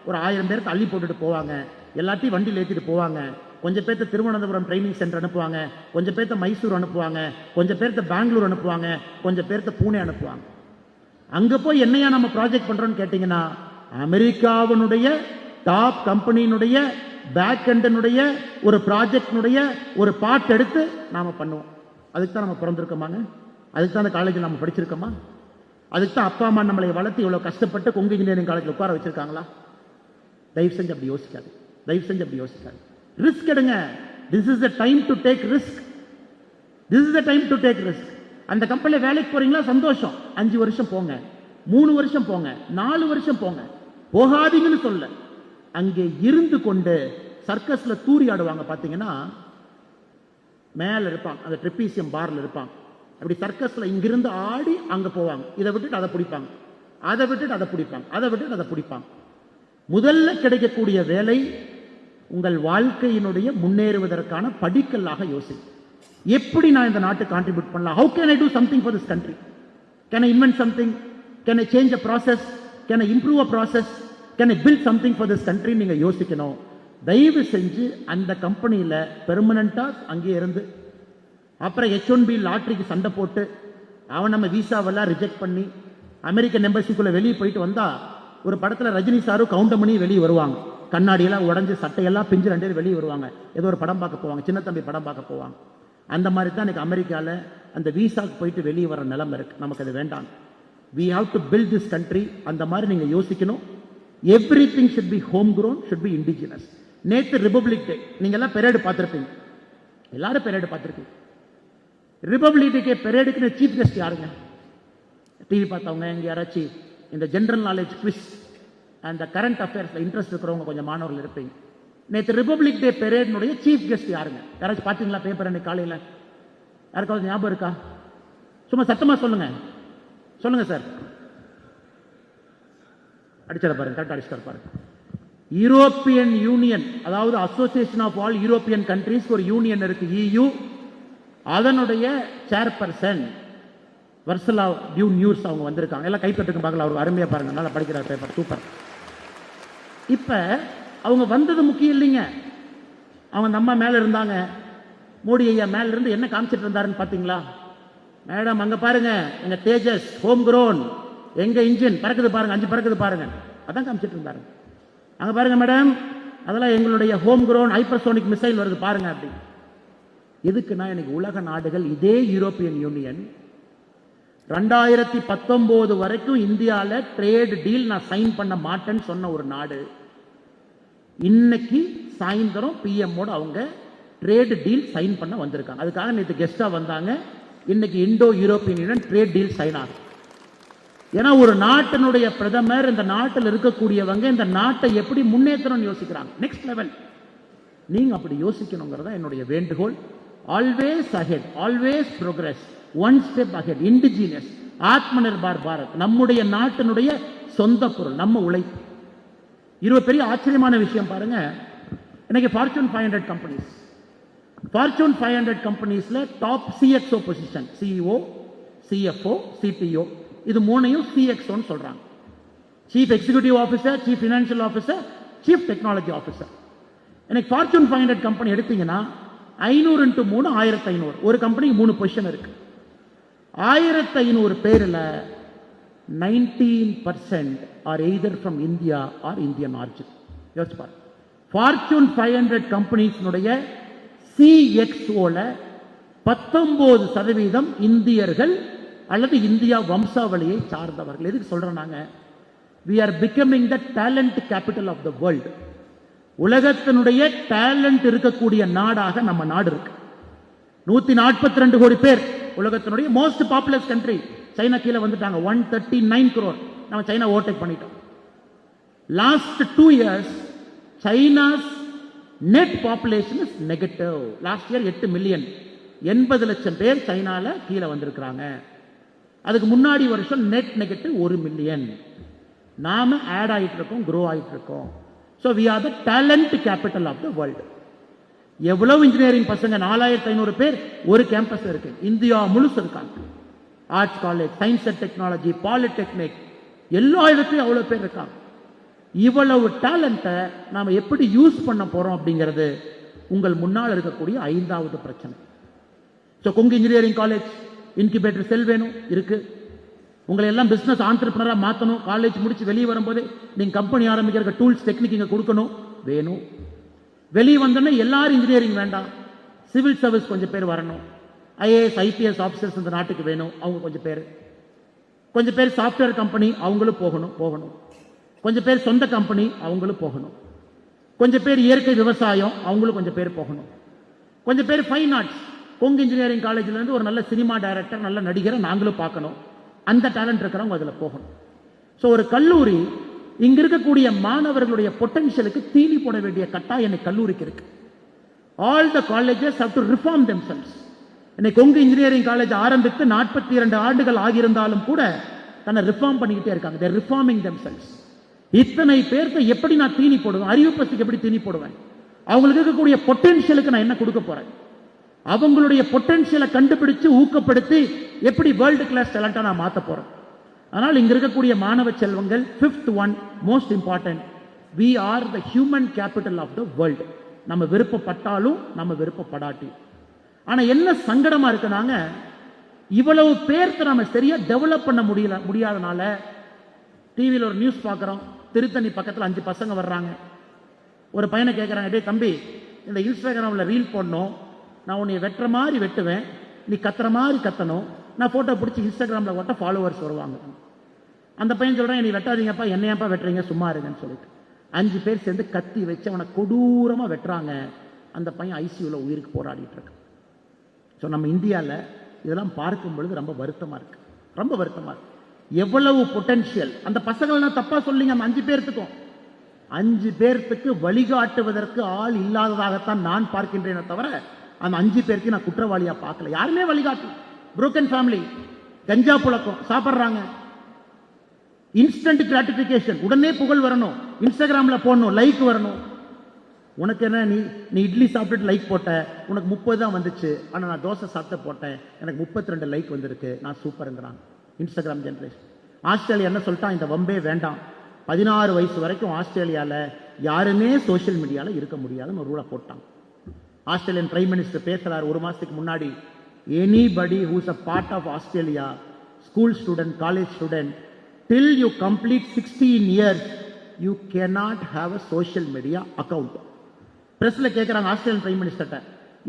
ஒரு 1000 பேருக்கு அள்ளி போட்டுட்டு போவாங்க, எல்லாத்தையும் வண்டியில் ஏற்றிட்டு போவாங்க. கொஞ்சம் பேர்த்த திருவனந்தபுரம் ட்ரைனிங் சென்டர் அனுப்புவாங்க, கொஞ்சம் பேர்த்த மைசூர் அனுப்புவாங்க, கொஞ்சம் பேர்த்த பெங்களூர் அனுப்புவாங்க, கொஞ்சம் பேர்த்த பூனே அனுப்புவாங்க. அங்க போய் என்னையா நம்ம ப்ராஜெக்ட் பண்றோம்னு கேட்டீங்கன்னா அமெரிக்காவினுடைய டாப் கம்பெனியினுடைய பேக் எண்டனுடைய ஒரு ப்ராஜெக்டினுடைய ஒரு பார்ட் எடுத்து நாம பண்ணுவோம். அதுக்கு தான் நம்ம பிறந்திருக்கோமாங்க? அதுக்கு தான் அந்த காலேஜில் நம்ம படிச்சிருக்கோமா? அதுக்கு தான் அப்பா அம்மா நம்மளை வளர்த்து இவ்வளவு கஷ்டப்பட்டு கொங்கு இன்ஜினியரிங் காலேஜில் உட்கார வச்சிருக்காங்களா? தயவு செஞ்சு அப்படி யோசிக்காது, தயவு செஞ்சு அப்படி யோசிக்காது. ரிஸ்க் எடுங்க. This is the time to take risk. This is the time to take risk. அந்த கம்பெனியில் வேலைக்கு போறீங்களா? சந்தோஷம். 5 வருஷம் போங்க, 3 வருஷம் போங்க, 4 வருஷம் போங்க. போகாதீங்கன்னு சொல்ல, அங்கே இருந்து கொண்டு சர்க்கஸ்ல தூரி ஆடுவாங்க பாத்தீங்கன்னா, மேல இருப்பாங்க, அந்த ட்ரெப்பீசியம் பார்ல இருப்பாங்க. அப்படி சர்க்கஸ்ல இங்கிருந்து ஆடி அங்க போவாங்க. இதை விட்டுட்டு அதை பிடிப்பாங்க, அதை விட்டுட்டு அதை பிடிப்பாங்க, அதை விட்டுட்டு அதை பிடிப்பாங்க. முதல்ல கிடைக்கக்கூடிய வேலை உங்கள் வாழ்க்கையினுடைய முன்னேறுவதற்கான படிக்கல்லாக யோசி. எப்படி நான் இந்த நாட்டுக்கு கான்ட்ரிபியூட் பண்ணலாம்? How can I do something for this country? Can I invent something? Can I change a process? Can I improve a process? Can I build something for this country? நீங்க யோசிக்கணும். தயவு செஞ்சு அந்த கம்பெனியில பெர்மனண்டா அங்கே இருந்து அப்புறம் H1B லாட்டரிக்கு சண்டை போட்டு அவன் நம்ம விசாவெல்லாம் ரிஜெக்ட் பண்ணி அமெரிக்கன் எம்பசிக்குள்ள வெளியே போயிட்டு வந்தா, ஒரு படத்துல ரஜினி சாரும் கவுண்டமணி வெளியே வருவாங்க, கண்ணாடியெல்லாம் உடஞ்சி சட்டையெல்லாம் பிஞ்சு 2 பேர் வெளியே வருவாங்க, ஏதோ ஒரு படம் பார்க்க போவாங்க, சின்ன தம்பி படம் பார்க்க போவாங்க. அந்த மாதிரி தான் இன்னைக்கு அமெரிக்கால அந்த விசாக்கு போயிட்டு வெளியே வர நிலைமை இருக்கு. நமக்கு அது வேண்டாம். we have to build this country. அந்த மாதிரி நீங்க யோசிக்கணும். everything should be home grown, should be indigenous. நேத்து ரிபப்ளிக் டே நீங்க எல்லாம் பெரேடு பார்த்திருப்பீங்க, எல்லாரும் பெரேடு பார்த்திருப்பீங்க. ரிபப்ளிக் டே பெரேடுக்கு சீஃப் கெஸ்ட் யாருங்க? டிவி பார்த்தவங்க இங்க யாராச்சும் இந்த ஜெனரல் நாலேஜ் குவிஸ் அந்த கரண்ட் அஃபேர்ஸ்ல இன்ட்ரெஸ்ட் இருக்கிறவங்க கொஞ்சம் மாணவர்கள் இருப்பீங்க. நேற்று ரிபப்ளிக் டே பெரேடினுடைய சீஃப் கெஸ்ட் யாருங்க? யாராச்சும் பார்த்தீங்களா பேப்பர் அன்னைக்கு காலையில்? யாருக்காவது ஞாபகம் இருக்கா? சும்மா சத்தமா சொல்லுங்க, சொல்லுங்க சார். அடிச்சிட பாருங்க, கரெக்ட் அடிச்சிட பாருங்க. யூரோப்பியன் யூனியன், அதாவது association of all European countries ஒரு யூனியன் இருக்கு, EU. அதனுடைய சேர்பர்சன் வர்சலா நியூஸ் அவங்க வந்திருக்காங்க. எல்லாம் கைப்பற்றுக்கு பார்க்கலாம், அவர் அருமையா பாருங்க, நல்லா படிக்கிறார் பேப்பர், சூப்பர். இப்ப அவங்க வந்தது முக்கியம் இல்லைங்க. அவங்க நம்ம மேல இருந்தாங்க, மோடி ஐயா மேல இருந்து என்ன காமிச்சிட்டு இருந்தாருன்னு பாத்தீங்களா? மேடம் அங்க பாருங்க, எங்க தேஜஸ் ஹோம் குரோன், எங்க இன்ஜின் பறக்குது பாருங்க, 5 பறக்குது பாருங்க, அதான் காமிச்சிட்டு இருந்தாரு. அங்க பாருங்க மேடம், அதெல்லாம் எங்களுடைய ஹோம் குரோன் ஹைப்பர்சோனிக் மிசைல் வருது பாருங்க அப்படி. எதுக்குன்னா இன்னைக்கு உலக நாடுகள் இதே யூரோப்பியன் யூனியன் 2019 வரைக்கும் இந்தியால ட்ரேட் டீல் நான் சைன் பண்ண மாட்டேன்னு சொன்ன ஒரு நாடு, இன்னைக்கு சாயந்தரம் PM-ஓட அவங்க ட்ரேட் டீல் சைன் பண்ண வந்திருக்காங்க. அதுக்காக நேற்று கெஸ்டா வந்தாங்க. இன்னைக்கு Indo European Union trade deal sign ஆகும். ஏன்னா ஒரு நாட்டினுடைய பிரதமர் இந்த நாட்டில் இருக்கக்கூடியவங்க இந்த நாட்டை எப்படி முன்னேற்றணும்னு யோசிக்கிறாங்க, நெக்ஸ்ட் லெவல். நீங்க அப்படி யோசிக்கணுங்கிறதா என்னுடைய வேண்டுகோள். Always ahead, always progress, one step ahead, indigenous, Atma Nirbhar Bharat. நம்முடைய நாட்டினுடைய சொந்த பொருள், நம்ம உழைப்பு. இது ஒரு பெரிய ஆச்சரியமான விஷயம் பாருங்க. இன்னைக்கு ஃபார்ச்சூன் 500 கம்பெனிஸ், ஃபார்ச்சூன் 500 கம்பெனிஸ்ல top CXO position, CEO, CFO, CTO, இது மூணையும் சிஎக்ஸ்ஓன்னு சொல்றாங்க. Chief executive officer, chief financial officer, chief technology officer. எனக்கு ஃபார்ச்சூன் 500 கம்பெனி எடுத்தீங்கன்னா 500 × 3 1500, ஒரு கம்பெனிக்கு 3 பொசிஷன் இருக்கு. 1500 பேர்ல 19% are either from India or Indian origin. யோசிச்சு பாருங்க. ஃபார்ச்சூன் 500 கம்பெனிஸ்னுடைய சிஎக்ஸ்ஓல 19% இந்தியர்கள் அல்லது இந்தியா வம்சாவளியை சார்ந்தவர்கள். எதுக்கு சொல்றோம் நாங்க? we are becoming the talent capital of the world. உலகத்தினுடைய டேலண்ட் இருக்கக்கூடிய நாடாக நம்ம நாடு இருக்கு. 142 கோடி பேர் உலகத்தினுடைய மோஸ்ட் பாப்புலஸ் கண்ட்ரி. சைனா கீழே வந்துட்டாங்க, 139 crore. நம்ம சைனா ஓவர்டேக் பண்ணிட்டோம். Last 2 years China's net population is negative. Last year 8 million, 80 லட்சம் பேர் சைனால கீழே வந்திருக்கிறாங்க. அதுக்கு முன்னாடி வருஷம் நெட் நெகட்டிவ் 1 மில்லியன். நாம ஆட் ஆயிட்டு இருக்கோம், க்ரோ ஆயிட்டு இருக்கோம். So we are the talent capital of the world. எவ்வளவு இன்ஜினியரிங் பசங்க, 4500 பேர் ஒரு கேம்பஸ் இருக்கு, இந்தியா முழுசு இருக்காங்க. Arts college, science and technology, polytechnic, எல்லா இடத்துலையும் அவ்வளவு பேர் இருக்காங்க. இவ்வளவு டேலண்ட்டை நாம எப்படி யூஸ் பண்ண போறோம் அப்படிங்கிறது உங்கள் முன்னால் இருக்கக்கூடிய 5வது பிரச்சனை. So Kongu engineering college incubator cell வேணும், இருக்கு. உங்களை எல்லாம் பிசினஸ் ஆண்டர்பிரனரா மாற்றணும். காலேஜ் முடிச்சு வெளியே வரும்போது நீங்க கம்பெனி ஆரம்பிக்கிற டூல்ஸ் டெக்னிக் இங்க கொடுக்கணும், வேணும். வெளியே வந்தோன்னா எல்லாரும் இன்ஜினியரிங் வேண்டாம், சிவில் சர்வீஸ் கொஞ்சம் பேர் வரணும். ஐஏஎஸ் ஐபிஎஸ் ஆஃபீஸர்ஸ் இந்த நாட்டுக்கு வேணும், அவங்க கொஞ்சம் பேர் சாஃப்ட்வேர் கம்பெனி அவங்களும் போகணும். கொஞ்சம் பேர் சொந்த கம்பெனி அவங்களும் போகணும். கொஞ்சம் பேர் இயற்கை விவசாயம் அவங்களும் கொஞ்சம் பேர் போகணும். கொஞ்சம் பேர் ஃபைன் ஆர்ட்ஸ், கொங்கு இன்ஜினியரிங் காலேஜ்ல இருந்து ஒரு நல்ல சினிமா டைரக்டர், நல்ல நடிகரை நாங்களும் பார்க்கணும். அந்த டேலண்ட் இருக்கிறவங்க அதில் போகணும். ஸோ ஒரு கல்லூரி இங்க இருக்கக்கூடிய மாணவர்களுடைய பொட்டன்ஷியலுக்கு தீனி போட வேண்டிய கட்டாயம் இன்னைக்கு கல்லூரிக்கு இருக்கு. All the colleges have to reform themselves. இன்னைக்கு கொங்கு இன்ஜினியரிங் காலேஜ் ஆரம்பித்து 42 ஆண்டுகள் ஆகியிருந்தாலும் கூட தன்னை ரிஃபார்ம் பண்ணிக்கிட்டே இருக்காங்க. தேர் ரிஃபார்மிங் தெம்செல்வ்ஸ். இத்தனை பேருக்கு எப்படி நான் தீனி போடுவேன், அறிவு பசிக்கு எப்படி தீனி போடுவேன், அவங்களுக்கு இருக்கக்கூடிய பொட்டன்ஷியலுக்கு நான் என்ன கொடுக்க போறேன், அவங்களுடைய பொட்டன்ஷியலை கண்டுபிடிச்சு ஊக்கப்படுத்தி எப்படி வேர்ல்டு கிளாஸ் டேலண்டா நான் மாத்த போறேன். ஆனால் இங்க இருக்கக்கூடிய மாணவ செல்வங்கள், 5th one most important, we are the human capital of the world. நம்ம விருப்பப்பட்டாலும் நம்ம விருப்பப்படாட்டி. ஆனா என்ன சங்கடமா இருக்குனாங்க, இவ்வளவு பேர்த்த நம்ம சரியா டெவலப் பண்ண முடியாதனால டிவியில் ஒரு நியூஸ் பார்க்குறோம், திருத்தணி பக்கத்தில் 5 பசங்க வர்றாங்க. ஒரு பையனை கேட்குறாங்க, டே தம்பி, இந்த இன்ஸ்டாகிராமில் ரீல் போடணும், நான் உன்னை வெட்டுற மாதிரி வெட்டுவேன், நீ கத்துற மாதிரி கத்தணும், நான் ஃபோட்டோ பிடிச்சி இன்ஸ்டாகிராமில் போட்டால் ஃபாலோவர்ஸ் வருவாங்க. அந்த பையன் சொல்கிறேன், நீ வெட்டாதீங்கப்பா, என்னையாப்பா வெட்டுறீங்க, சும்மா இருங்கன்னு சொல்லிட்டு 5 பேர் சேர்ந்து கத்தி வச்சு அவனை கொடூரமாக வெட்டுறாங்க. அந்த பையன் ஐசியூவில் உயிருக்கு போராடிட்டு இருக்கு. ஸோ நம்ம இந்தியாவில் இதெல்லாம் பார்க்கும் பொழுது ரொம்ப வருத்தமாக இருக்கு, ரொம்ப வருத்தமாக இருக்கு. எவ்வளவு பொட்டன்ஷியல் அந்த பசங்கள்லாம் தப்பா சொல்லிங்க. அந்த 5 பேர்த்துக்கும் 5 பேர்த்துக்கு வழிகாட்டுவதற்கு ஆள் இல்லாததாகத்தான் நான் பார்க்கின்றேனே தவிர அந்த 5 பேருக்கு நான் குற்றவாளியா பார்க்கல. யாருமே வழிகாட்டு. புரோக்கன் ஃபேமிலி, கஞ்சா புழக்கம், சாப்பிட்றாங்க, இன்ஸ்டன்ட் கிராட்டிபிகேஷன், உடனே புகழ் வரணும், இன்ஸ்டாகிராம்ல போடணும், லைக் வரணும். உனக்கு என்ன, நீ இட்லி சாப்பிட்டுட்டு லைக் போட்ட, உனக்கு 30 தான் வந்துச்சு, ஆனால் நான் தோசை சாப்பிட்டு போட்டேன், எனக்கு 32 லைக் வந்திருக்கு, நான் சூப்பருங்கிறான் இன்ஸ்டாகிராம் ஜென்ரேஷன். ஆஸ்திரேலியா என்ன சொல்லிட்டான், இந்த வம்பே வேண்டாம், 16 வயசு வரைக்கும் ஆஸ்திரேலியாவில் யாருமே சோசியல் மீடியாவில் இருக்க முடியாதுன்னு ஒரு ரூலை போட்டான். ஆஸ்திரேலியன் பிரைம் மினிஸ்டர் பேசுறாரு ஒரு மாசத்துக்கு முன்னாடி, anybody who's a part of Australia, school student, college student, till you complete 16 years you cannot have a social media account. பிரஸ்ல கேட்குறாங்க ஆஸ்திரேலியன் பிரைம் மினிஸ்டர்கிட்ட,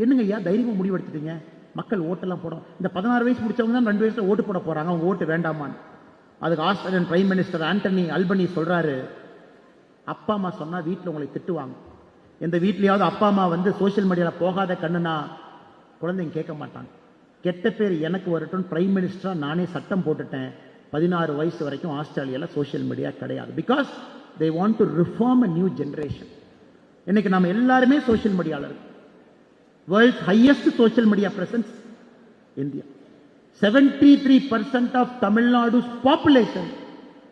என்னங்க ஐயா தைரியமாக முடிவெடுத்துட்டீங்க, மக்கள் ஓட்டெல்லாம் போடும், இந்த 16 வயசு முடிச்சவங்க தான் 2 வயசுல ஓட்டு போட போறாங்க, அவங்க ஓட்டு வேண்டாமான்னு. அதுக்கு ஆஸ்திரேலியன் பிரைம் மினிஸ்டர் ஆண்டனி அல்பனி சொல்றாரு, அப்பா அம்மா சொன்னா வீட்டில் உங்களை திட்டுவாங்க, எந்த வீட்லயாவது அப்பா அம்மா வந்து சோசியல் மீடியாவில் போகாத கண்ணுனா குழந்தைங்க கேட்க மாட்டாங்க, கெட்ட பேர் எனக்கு வரட்டும், பிரைம் மினிஸ்டரா நானே சட்டம் போட்டுட்டேன், 16 வயசு வரைக்கும் ஆஸ்திரேலியாவில் சோசியல் மீடியா கிடையாது. Because they want to reform a new generation. இன்னைக்கு நம்ம எல்லாருமே சோசியல் மீடியாவில் இருக்கு. World's highest social media presence India. 73% of Tamil Nadu's population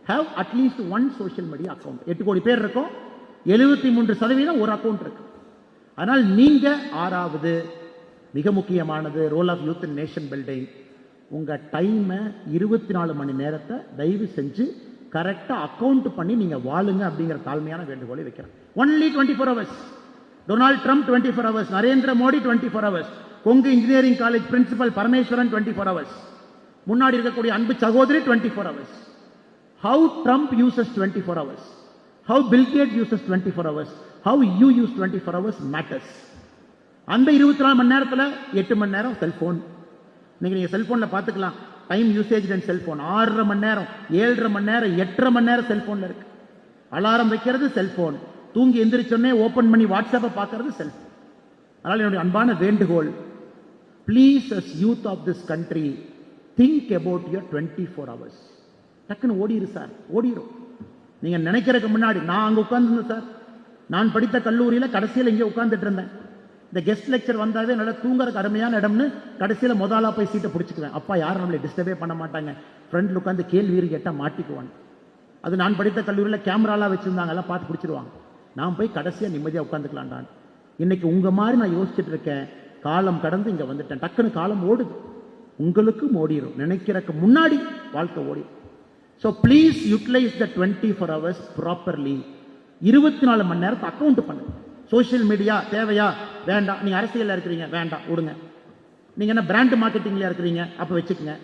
have at least one social media account. 8 கோடி பேர் இருக்கும், 73% ஒரு அக்கவுண்ட் இருக்கு. அதனால் நீங்க ஆறாவது மிக முக்கியமானது role of youth in nation building. உங்க டைமை 24 மணி நேரத்தை தயவு செஞ்சு கரெக்டா அக்கவுண்ட் பண்ணி நீங்க வாழுங்க அப்படிங்கிற தாழ்மையான வேண்டுகோளை வைக்கிறேன். Only 24 hours. Donald Trump 24 hours, Narendra Modi 24 hours, Kongu engineering college principal Parameswaran 24 hours, முன்னாடி இருக்கக்கூடிய அன்பு சகோதரி 24 hours. How Trump uses 24 hours, how Bill Gates uses 24 hours, how you use 24 hours matters. அந்த 24 மணி நேரத்தில் 8 மணி நேரம் செல்போன். நீங்க செல்போன்ல பாத்துக்கலாம் டைம் யூசேஜ் அண்ட் செல்போன் 6.5 மணி நேரம், 7.5 மணி நேரம், 8.5 மணி நேரம் செல்போன்ல இருக்கு. அலாரம் வைக்கிறது செல்போன், தூங்கி எந்திரிச்சோடனே ஓபன் பண்ணி வாட்ஸ்அப்பை பார்க்கறது செல்போன். அதனால என்னுடைய அன்பான வேண்டுகோள், please as youth of this country think about your 24 hours. டக்குன்னு ஓடிரு சார், ஓடிரும். நீங்க நினைக்கிறதுக்கு முன்னாடி நான் அங்க உட்கார்ந்துருந்தேன் சார். நான் படித்த கல்லூரியில கடைசியில் இங்கே உட்கார்ந்துட்டு இருந்தேன். இந்த கெஸ்ட் லெக்சர் வந்தாவே நல்லா தூங்குறதுக்கு அருமையான இடம்னு கடைசியில் முதலா போய் சீட்டை பிடிச்சிக்குவேன். அப்பா யாரும் நம்மளை டிஸ்டர்பே பண்ண மாட்டாங்க, ஃப்ரெண்டில் உட்காந்து கேள்வி கேட்டால் மாட்டிக்குவாங்க. அது நான் படித்த கல்லூரியில் கேமராலாம் வச்சிருந்தாங்க, எல்லாம் பார்த்து பிடிச்சிருவாங்க. நான் போய் கடைசியாக நிம்மதியாக உட்காந்துக்கலான்டான். இன்னைக்கு உங்க மாதிரி நான் யோசிச்சுட்டு இருக்கேன். காலம் கடந்து இங்கே வந்துட்டேன். டக்குன்னு காலம் ஓடுது, உங்களுக்கும் ஓடிடும். நினைக்கிறதுக்கு முன்னாடி வாழ்க்கை ஓடிடும். So please utilise the 24 hours properly. 24 மணி நேரத்தை அக்கௌண்ட் பண்ணுங்க. சோசியல் மீடியா தேவையா? வேண்டாம். நீங்க அரசியல்ல இருக்கிறீங்க, வேண்டாம், விடுங்க. நீங்க என்ன பிராண்ட் மார்க்கெட்டிங்ல இருக்கிறீங்க, அப்ப வச்சுக்கங்க.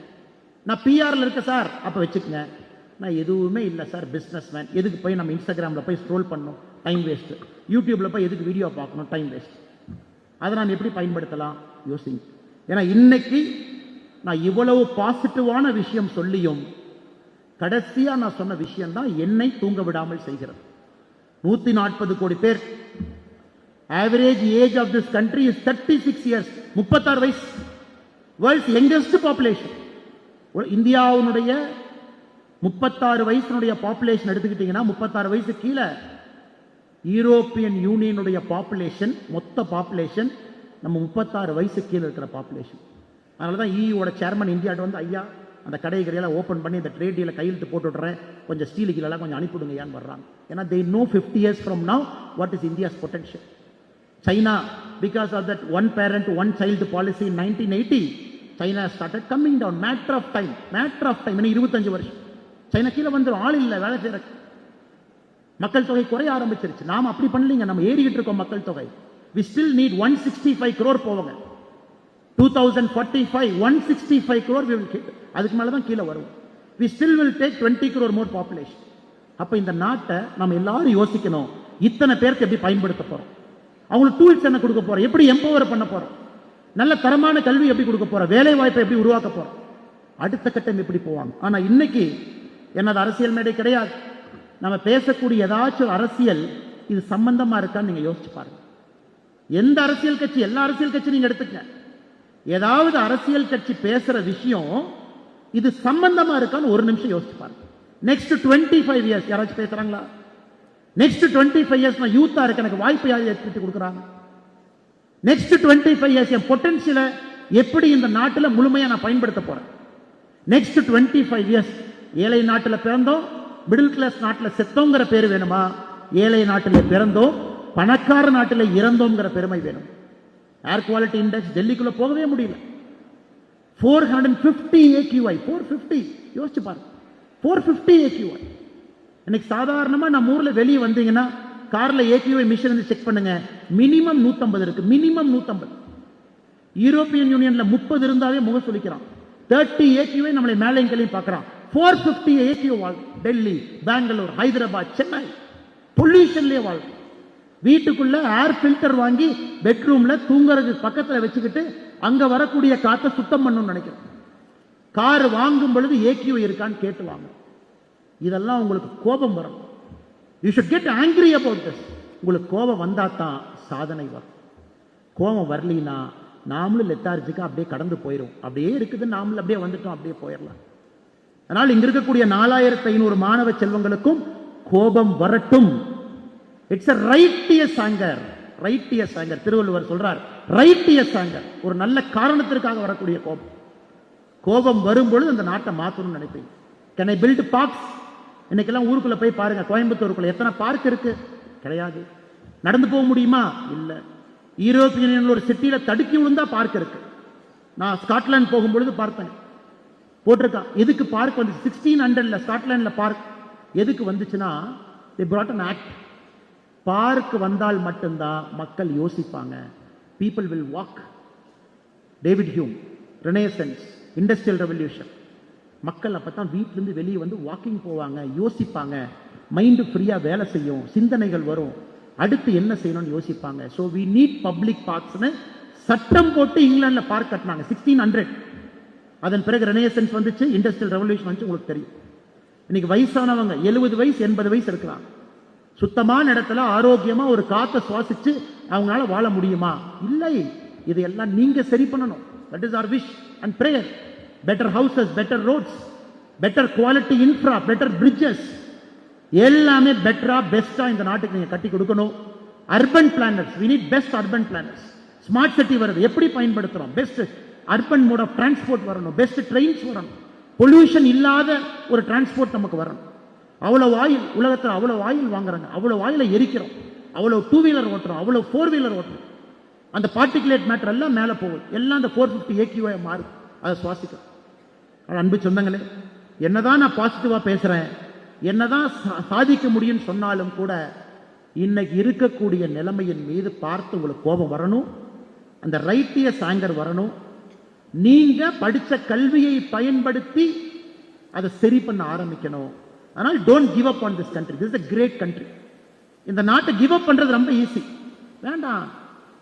நான் பிஆர்ல இருக்க சார், அப்ப வச்சுக்கங்க. நான் எதுவுமே இல்லை சார், பிசினஸ் மேன். எதுக்கு போய் நம்ம இன்ஸ்டாகிராம்ல போய் ஸ்க்ரோல் பண்ணணும், டைம் வேஸ்ட். யூடியூப்ல போய் எதுக்கு வீடியோ பார்க்கணும், டைம் வேஸ்ட். அதை நாம் எப்படி பயன்படுத்தலாம் யோசிங்க. ஏன்னா இன்னைக்கு நான் இவ்வளவு பாசிட்டிவான விஷயம் சொல்லியும் கடைசியா நான் சொன்ன விஷயம் தான் என்னை தூங்க விடாமல் செய்கிறது. 140 கோடி பேர். Average age of this country is 36 years. 36 வயசு. World's youngest population. இந்தியாவுடைய 36 வயசுடைய பாப்புலேஷன் எடுத்துக்கிட்டீங்கன்னா 36 வயசு கீழே யூரோப்பியன் யூனியனுடைய பாப்புலேஷன், மொத்த பாப்புலேஷன் நம்ம 36 வயசு கீழே இருக்கிற பாப்புலேஷன். அதனால தான் இஓட சேர்மன் இந்தியாட்ட வந்து, ஐயா அந்த கடைகளையெல்லாம் ஓப்பன் பண்ணி இந்த ட்ரேட் டீல கையெழுத்து போட்டு விட்றேன், கொஞ்சம் ஸ்டீல் கீழெல்லாம் கொஞ்சம் அனுப்பிவிடுங்க ஏன்னு வர்றாங்க. ஏன்னா they know 50 years from now what is India's potential. China, because of that one parent one child policy in 1980, China started coming down. Matter of time. இன்னும் 25 வருஷம் சைனா கீழே வந்துடும். ஆள் இல்லை வேலை செய்யற. மக்கள் தொகை குறைய ஆரம்பிச்சிருச்சு. நாம் அப்படி பண்ணலீங்க, நம்ம ஏறிக்கிட்டு இருக்கோம் மக்கள் தொகை. we still need 165 crore போவாங்க. 2045 165 crore we will hit. அதுக்கு மேல தான் கீழே வரும். we still will take 20 crore more population. அப்ப இந்த நாட்டை நம்ம எல்லாரும் யோசிக்கணும், இத்தனை பேருக்கு எப்படி பயன்படுத்த போறோம், அவங்களுக்கு டூல்ஸ் என்ன கொடுக்க போறோம், எப்படி எம்பவர் பண்ண போறோம், நல்ல தரமான கல்வி எப்படி கொடுக்க போறோம், வேலை வாய்ப்பை எப்படி உருவாக்க போறோம், அடுத்த கட்டம் எப்படி போவாங்க. ஆனா இன்னைக்கு என்னது அரசியல் மேடை கிடையாது. நம்ம பேசக்கூடிய ஏதாச்சும் அரசியல் இது சம்பந்தமா இருக்கான்னு நீங்க யோசிச்சு பாருங்க. எந்த அரசியல் கட்சி, எல்லா அரசியல் கட்சி நீங்க எடுத்துக்க, ஏதாவது அரசியல் கட்சி பேசுற விஷயம் இது சம்பந்தமா இருக்கான்னு ஒரு நிமிஷம் யோசிச்சு பாருங்க. நெக்ஸ்ட் 25 years யாராச்சும் பேசுறாங்களா? நெக்ஸ்ட் 25 years நான் யூத்தா இருக்க, எனக்கு வாய்ப்பு யார் ஏற்படுத்தி கொடுக்குறாங்க? நெக்ஸ்ட் 25 years என் பொட்டன்ஷியலை எப்படி இந்த நாட்டில் முழுமையா நான் பயன்படுத்த போறேன்? நெக்ஸ்ட் 25 years ஏழை நாட்டில் பிறந்தோம், மிடில் கிளாஸ் நாட்டில் செத்தோங்கிற பேர் வேணுமா? ஏழை நாட்டில் பிறந்தோம், பணக்கார நாட்டில் இறந்தோங்கிற பெருமை வேணும். ஏர் குவாலிட்டி இண்டெக்ஸ் டெல்லிக்குள்ள போகவே முடியல. 450 AQI. 450 யோசிச்சு பாருங்க. 450 AQI. இன்னைக்கு சாதாரணமா நம்ம ஊர்ல வெளியே வந்தீங்கன்னா கார்ல AQI மிஷின் வந்து செக் பண்ணுங்க, மினிமம் 150 இருக்கு. மினிமம் 150. யூரோப்பியன் யூனியன்ல 30 இருந்தாவே முகம் சொல்லிக்கிறான். 30 AQI நம்மளை மேலைங்களையும் பார்க்கறான். 450 AQI வாழ். டெல்லி, பெங்களூர், ஹைதராபாத், சென்னை பொல்யூஷன்லயே வாழ். வீட்டுக்குள்ள ஏர் ஃபில்டர் வாங்கி பெட்ரூம்ல தூங்குறது பக்கத்துல வச்சுக்கிட்டு அங்க வரக்கூடிய காத்தை சுத்தம் பண்ணணும்னு நினைக்கிறேன். கார் வாங்கும் பொழுது AQI இருக்கான்னு கேட்டு வாங்க. இதெல்லாம் உங்களுக்கு கோபம் வரும். You should get angry about this. உங்களுக்கு கோபம் வந்தா தான் சாதனை வரும். கோபம் வரலினா நாமளும் லெத்தார்ஜிக்கா அப்படியே கடந்து போயிடும். அப்படியே இருக்குது, நாமளும் அப்படியே வந்துட்டோம், அப்படியே போயிடலாம். அதனால் இங்க இருக்கக்கூடிய 4500 மாணவ செல்வங்களுக்கும் கோபம் வரட்டும். It's a righteous anger. righteous anger. Thiruvalluvar சொல்றார் righteous anger. ஒரு நல்ல காரணத்திற்காக வரக்கூடிய கோபம். கோபம் வரும்பொழுது அந்த நாட்டை மாற்றணும்னு நினைப்பீங்க. Can I build parks? இன்னைக்கெல்லாம் ஊருக்குள்ள போய் பாருங்க, கோயம்புத்தூருக்குள்ள எத்தனை பார்க் இருக்கு? கிடையாது. நடந்து போக முடியுமா? இல்ல. யூரோப்பியன் யூனியன்ல ஒரு சிட்டியில தடுக்கி விழுந்தா பார்க் இருக்கு. நான் ஸ்காட்லாந்து போகும்பொழுது பார்த்தேன், போட்டிருக்கான். எதுக்கு பார்க் வந்து 1600ல ஸ்காட்லாந்துல பார்க் எதுக்கு வந்துச்சுன்னா, they brought an act. Park வந்தால் மட்டும்தான் மக்கள் யோசிப்பாங்க. people will walk. David Hume, renaissance, industrial revolution. மக்கள் அப்பதான் வீட்டிலிருந்து வெளியே வந்து வாக்கிங் போவாங்க, யோசிப்பாங்க, மைண்டு ஃப்ரீயா வேலை செய்யும், சிந்தனைகள் வரும், அடுத்து என்ன செய்யணும்னு யோசிப்பாங்க. ஸோ வி நீட் பப்ளிக் பார்க்ஸ்னு சட்டம் போட்டு இங்கிலாந்துல பார்க் கட்டினாங்க 1600. அதன் பிறகு ரெனேசன்ஸ் வந்துச்சு, இண்டஸ்ட்ரியல் ரெவல்யூஷன் வந்துச்சு. உங்களுக்கு தெரியும், இன்னைக்கு வயசானவங்க 70 வயசு 80 வயசு இருக்கலாம், சுத்தமான இடத்துல ஆரோக்கியமா ஒரு காத்தை சுவாசிச்சு அவங்களால வாழ முடியுமா? இல்லை. இதையெல்லாம் நீங்க சரி பண்ணணும். That is our wish and prayer. better houses, better roads, better quality infra, better bridges, எல்லாமே பெட்டரா பெஸ்டா இந்த நாட்டுக்கு நீங்க கட்டி கொடுக்கணும். Urban planners, we need best urban planners. Smart city வருது, எப்படி பயன்படுத்துறோம்? Best urban mode of transport வரணும், பெஸ்ட் ட்ரெயின்ஸ் வரணும், பொல்யூஷன் இல்லாத ஒரு டிரான்ஸ்போர்ட் நமக்கு வரணும். அவ்வளவு ஆயில், உலகத்தில் அவ்வளவு ஆயில் வாங்குறாங்க, அவ்வளவு ஆயில எரிக்கிறோம், அவ்வளவு 2 வீலர் ஓட்டுறோம், அவ்வளவு 4 வீலர் ஓட்டுறோம். அந்த பார்ட்டிகுலேட் மேட்டர் எல்லாம் மேலே போகுது, எல்லாம் அந்த 450 AQI மாறுது, அதை சுவாசிக்கிறோம். அன்பு சொந்தங்களே, என்னதான் நான் பாசிட்டிவா பேசுறேன், என்னதான் சாதிக்க முடியும்னு சொன்னாலும் கூட இன்னைக்கு இருக்கக்கூடிய நிலைமையின் மீது பார்த்து உங்களுக்கு கோபம் வரணும், அந்த ரைட்டியஸ் ஆங்கர் வரணும். நீங்க படிச்ச கல்வியை பயன்படுத்தி அதை சரி பண்ண ஆரம்பிக்கணும். அதனால் don't give up on this country. This is a great country. இந்த நாட்டை கிவ் அப் பண்றது ரொம்ப ஈஸி. வேண்டாம்,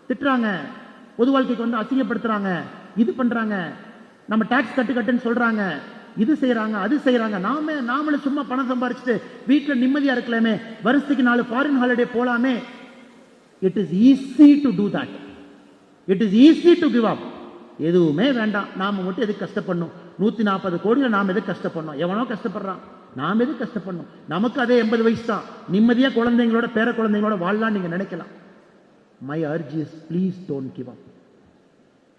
திட்டுறாங்க, பொது வாழ்க்கைக்கு வந்து அசிங்கப்படுத்துறாங்க, இது பண்றாங்க, நம்ம டாக்ஸ் கட்டுன்னு சொல்றாங்க, இது செய்யறாங்க, அது செய்யறாங்க. நாமளும் சும்மா பணம் சம்பாரிச்சுட்டு வீட்டில் நிம்மதியா இருக்கலாமே, வருஷத்துக்கு 4 ஃபாரின் ஹாலிடே போலாமே. It is easy to do that. It is easy to give up. எதுவுமே வேண்டாம், நாம மட்டும் எதுக்கு கஷ்டப்படணும்? 140 கோடியில் நாம் எதுக்கு கஷ்டப்படணும்? எவனோ கஷ்டப்படுறான், நாம் எதுக்கு கஷ்டப்படணும்? நமக்கு அதே 80 வயசு தான், நிம்மதியா குழந்தைங்களோட பேர குழந்தைங்களோட வாழலாம் நீங்க நினைக்கலாம். My urge is please don't give up.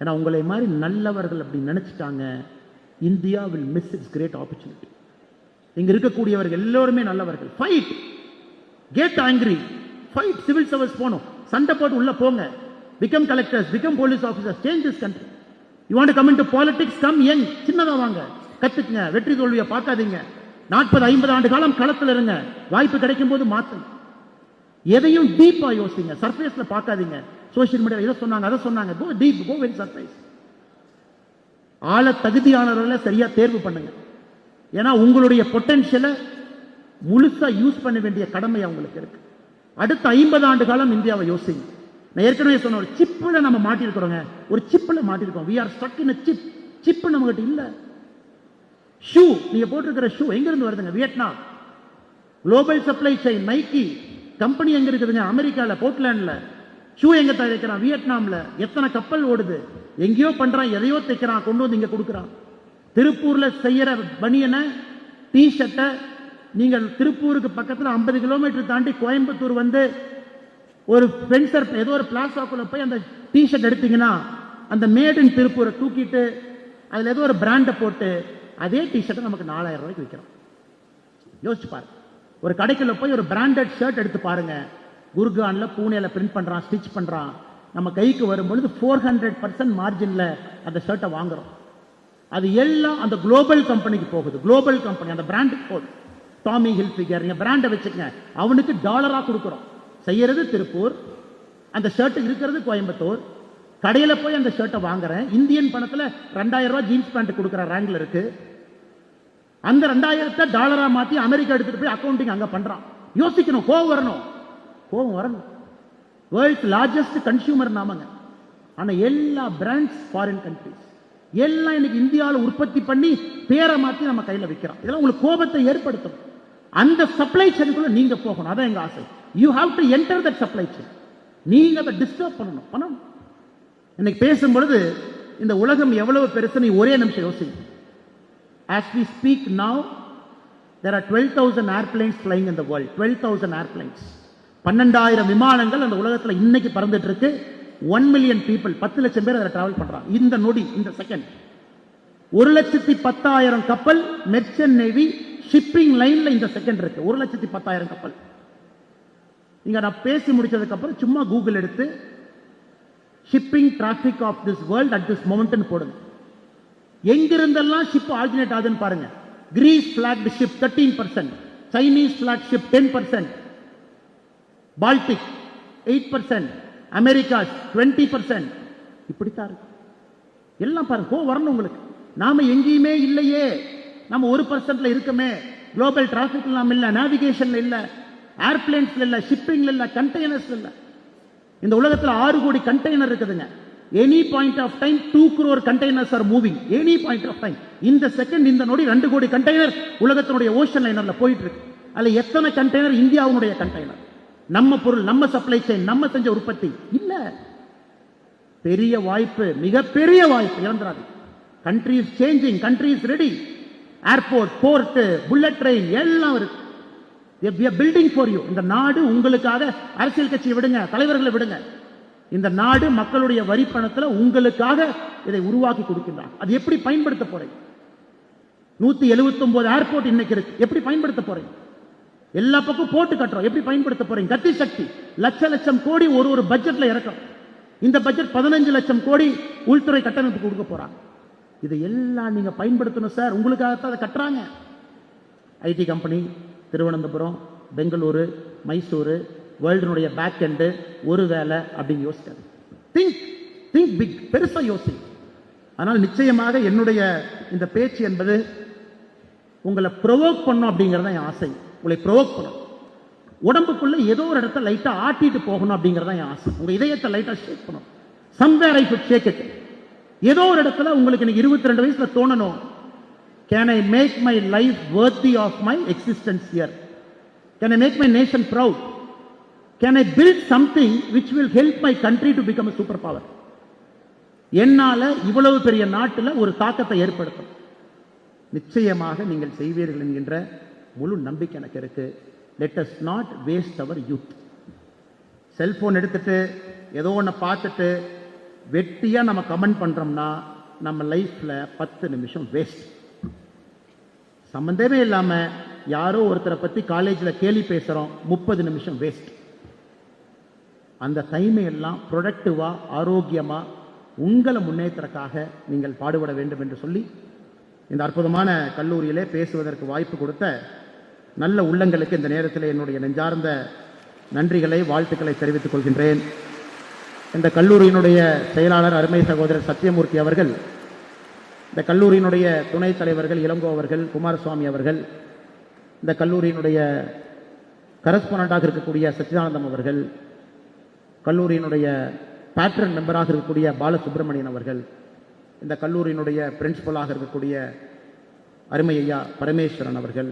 ஏன்னா உங்களை மாதிரி நல்லவர்கள் அப்படி நினைச்சிட்டாங்க, India will miss its great opportunity. இங்க இருக்கக்கூடியவர்கள் எல்லோருமே நல்லவர்கள். Fight, get angry, fight. Civil service போகணும், சண்டை போட்டு உள்ள போங்க. Become collectors, become police officers, change this country. You want to come into politics, come young. சின்னதா வாங்க, கத்துக்குங்க, வெற்றி தோல்வியை பார்க்காதீங்க. 40-50 ஆண்டு காலம் களத்தில் இருங்க, வாய்ப்பு கிடைக்கும் போது மாத்துங்க. எதையும் டீப்பா யோசிங்க, சர்ஃபேஸ்ல பார்க்காதீங்க. சோசியல் மீடியா இதை சொன்னாங்க, அதை சொன்னாங்க. Go deep, go very surface. ஆள தகுதியானவர்களை சரியா தேர்வு பண்ணுங்க. ஏன்னா உங்களுடைய பொட்டன்ஷியலை முழுசா யூஸ் பண்ண வேண்டிய கடமை அவங்களுக்கு இருக்கு. அடுத்த 50 ஆண்டு காலம் இந்தியாவை யோசிங்க. நான் ஏற்கனவே சொன்ன ஒரு சிப்பில் நம்ம மாட்டிருக்கிறோங்க, ஒரு சிப்பில் மாட்டிருக்கோம். we are stuck in a chip. Chip நம்ம கிட்ட இல்ல. ஷூ, நீங்க போட்டிருக்கிற ஷூ எங்க இருந்து வருதுங்க? Vietnam. Global supply chain, Nike company எங்க இருக்குதுங்க? அமெரிக்கால, போர்ட்லாண்ட்ல. ஷூ எங்க தயாரிக்கிறான்? வியட்நாம்ல. எத்தனை கப்பல் ஓடுது? எங்கேயோ பண்றான், எதையோ தைக்கிறான், கொண்டு வந்து இங்க கொடுக்குறான். திருப்பூர்ல செய்யற பனியனை, டி ஷர்ட்டை நீங்கள் திருப்பூருக்கு பக்கத்தில் 50 கிலோமீட்டர் தாண்டி கோயம்புத்தூர் வந்து ஒரு பென்சர் ஏதோ ஒரு பிளாசாக்குள்ள போய் அந்த டி ஷர்ட் எடுத்தீங்கன்னா, அந்த மேட் இன் திருப்பூரை தூக்கிட்டு அதுல ஏதோ ஒரு பிராண்டை போட்டு அதே டி ஷர்ட்டை நமக்கு 4000 ரூபாய்க்கு விற்கிறோம். யோசிச்சு பாருங்க. ஒரு கடைக்குள்ள போய் ஒரு பிராண்டட் ஷர்ட் எடுத்து பாருங்க, குர்கான்ல, பூனேல பிரிண்ட் பண்றான், ஸ்டிச் பண்றான். நம்ம கைக்கு வரும்பொழுது 400% மார்ஜின்ல அந்த ஷர்ட்டை வாங்குறோம். அது எல்லாம் அந்த குளோபல் கம்பெனிக்கு போகுது. குளோபல் கம்பெனி அந்த பிராண்டுக்கு போகுது. டாமி ஹில்ஃபிகர், நீங்க பிராண்டை வச்சுக்கங்க, அவனுக்கு டாலரா கொடுக்குறோம். செய்யறது திருப்பூர், அந்த ஷர்ட் இருக்கிறது கோயம்புத்தூர். கடையில போய் அந்த ஷர்ட்டை வாங்குறேன், இந்தியன் பணத்துல 2000 ரூபாய் ஜீன்ஸ் பேண்ட் கொடுக்குற ரேங்க்ல இருக்கு. அந்த 2000 டாலரா மாத்தி அமெரிக்கா எடுத்துட்டு போய் அக்கௌண்டிங் அங்க பண்றான். யோசிக்கணும், கோவம் வரணும், கோவம் வரணும். வேர்ல்ட்ஸ் லார்ஜஸ்ட் கன்சியூமர் நாமங்க. ஆனா எல்லா பிராண்ட்ஸ் ஃபாரின் கண்ட்ரிஸ், எல்லாம் இன்னைக்கு இந்தியாவில் உற்பத்தி பண்ணி பேரை மாத்தி நம்ம கையில விற்கிறோம். இதெல்லாம் உங்களுக்கு கோபத்தை ஏற்படுத்தும். அந்த சப்ளை செயினுக்குள்ள நீங்க போகணும், அதான் எங்க ஆசை. You have to enter that supply chain. நீங்க அதை டிஸ்டர்ப் பண்ணணும். இன்னைக்கு பேசும்பொழுது இந்த உலகம் எவ்வளவு பெருசு ஒரே நிமிஷம் யோசிங்க. As we speak now, there are 12,000 airplanes flying in the world. 12,000 airplanes. 12,000 விமானங்கள் அந்த உலகத்துல இன்னைக்கு பறந்துட்டு இருக்கு. 1 million people, 10 லட்சம் பேர் அதில் டிராவல் பண்றாங்க. இந்த நொடி, இந்த செகண்ட் 1,10,000 கப்பல், மெர்ச்சன்ட் நேவி, ஷிப்பிங் லைன்ல இந்த செகண்ட் இருக்கு 1,10,000 கப்பல். இங்க நான் பேசி முடிச்சதுக்கு அப்புறம் சும்மா கூகுள் எடுத்து shipping traffic of this world at this moment போடுங்க. எங்கிருந்தெல்லாம் ஷிப் ஆல்டர்னேட் ஆகுதுன்னு பாருங்க. Greece blocked ship 13%, Chinese block ship 10%, Baltic 8%, America 20%. இப்படித்தான் இருக்கு எல்லாம் பாருங்க. வரணும் உங்களுக்கு. நாம எங்கேயுமே இல்லையே, நம்ம 1% இருக்கமே. குளோபல் டிராபிக் நாம இல்ல, நேவிகேஷன்ல இல்ல, ஏர்பிளேன்ஸ்ல இல்ல, ஷிப்பிங்ல இல்ல, கண்டெய்னர்ஸ்ல இல்ல. இந்த உலகத்துல 6 கோடி கண்டெய்னர் இருக்குதுங்க. Any point of time 2 crore containers are moving. Any point of time, இந்த செகண்ட், இந்த நொடி 2 கோடி கண்டெய்னர் உலகத்தினுடைய ஓஷன் லைனர்ல போயிட்டு இருக்கு. அதுல எத்தனை கண்டெய்னர் இந்தியாவுடைய கண்டெய்னர்? நம்ம பொருள், நம்ம சப்ளை செயின், நம்ம செஞ்ச உற்பத்தி இல்ல. பெரிய வாய்ப்பு, மிகப்பெரிய வாய்ப்பு, இழந்துராது. Country is changing, country is ready. Airport, port, bullet train எல்லாம் இருக்கு. We are building for you. இந்த நாடு உங்களுக்காக. அரசியல் கட்சியை விடுங்க, தலைவர்களை விடுங்க. இந்த நாடு மக்களுடைய வரி பணத்தில் உங்களுக்காக இதை உருவாக்கி கொடுக்கின்றார். அது எப்படி பயன்படுத்த போறீங்க? 179 ஏர்போர்ட் இன்னைக்கு இருக்கு, எப்படி பயன்படுத்த போறீங்க? எல்லா பக்கம் போட்டு கட்டுறோம், எப்படி பயன்படுத்த போறீங்க? கத்தி சக்தி லட்சம் கோடி ஒரு பட்ஜெட்ல இறக்கும். இந்த பட்ஜெட் 15 லட்சம் கோடி உள்துறை கட்டமைப்பு கொடுக்க போறாங்க. இதை எல்லாம் நீங்க பயன்படுத்தணும் சார். உங்களுக்காகத்தான் அதை கட்டுறாங்க. ஐடி கம்பெனி திருவனந்தபுரம், பெங்களூரு, மைசூரு, வேர்ல்டுனுடைய பேக் எண்டு ஒரு வேலை அப்படின்னு யோசிக்காது. திங்க் பிக், பெருசா யோசி. ஆனால் நிச்சயமாக என்னுடைய இந்த பேச்சு என்பது உங்களை ப்ரொவோக் பண்ணும் அப்படிங்கறத என் ஆசை. உங்களை ப்ரொவோக் பண்ணும். உடம்புக்குள்ள ஏதோ ஒரு இடத்த லைட்டா ஆட்டிட்டு போகணும் அப்படிங்கறத என் ஆசை. உங்க இதயத்தை லைட்டா ஷேக் பண்ணும். Somewhere I should shake it. ஏதோ ஒரு இடத்துல உங்களுக்கு இன்னைக்கு 22 வயசுல தோணணும், can I make my life worthy of my existence here? Can I make my nation proud? Can I build something which will help my country to become a superpower? என்னால இவ்வளவு பெரிய நாட்டில் ஒரு தாக்கத்தை ஏற்படுத்தும். நிச்சயமாக நீங்கள் செய்வீர்கள் என்கின்ற முழு நம்பிக்கை எனக்கு இருக்கு. Let us not waste our youth. Cellphone எடுத்துட்டு ஏதோ ஒன்று பார்த்துட்டு வெட்டியா நம்ம கமெண்ட் பண்றோம்னா நம்ம லைஃப்ல 10 நிமிஷம் வேஸ்ட். சம்பந்தமே இல்லாம யாரோ ஒருத்தரை பத்தி காலேஜ்ல கேலி பேசுறோம், 30 நிமிஷம் வேஸ்ட். அந்த டைமை எல்லாம் ப்ரொடக்டிவா, ஆரோக்கியமா உங்களை முன்னேற்றத்துக்காக நீங்கள் பாடுபட வேண்டும் என்று சொல்லி இந்த அற்புதமான கல்லூரியிலே பேசுவதற்கு வாய்ப்பு கொடுத்த நல்ல உள்ளங்களுக்கு இந்த நேரத்தில் என்னுடைய நெஞ்சார்ந்த நன்றிகளை, வாழ்த்துக்களை தெரிவித்துக் கொள்கின்றேன். இந்த கல்லூரியினுடைய செயலாளர் அருமை சகோதரர் சத்தியமூர்த்தி அவர்கள், இந்த கல்லூரியினுடைய துணைத் தலைவர்கள் இளங்கோ அவர்கள், குமாரசுவாமி அவர்கள், இந்த கல்லூரியினுடைய கரஸ்பாண்டாக இருக்கக்கூடிய சச்சிதானந்தம் அவர்கள், கல்லூரியினுடைய பேட்ரன் மெம்பராக இருக்கக்கூடிய பாலசுப்ரமணியன் அவர்கள், இந்த கல்லூரியினுடைய பிரின்சிபலாக இருக்கக்கூடிய அருமை ஐயா பரமேஸ்வரன் அவர்கள்,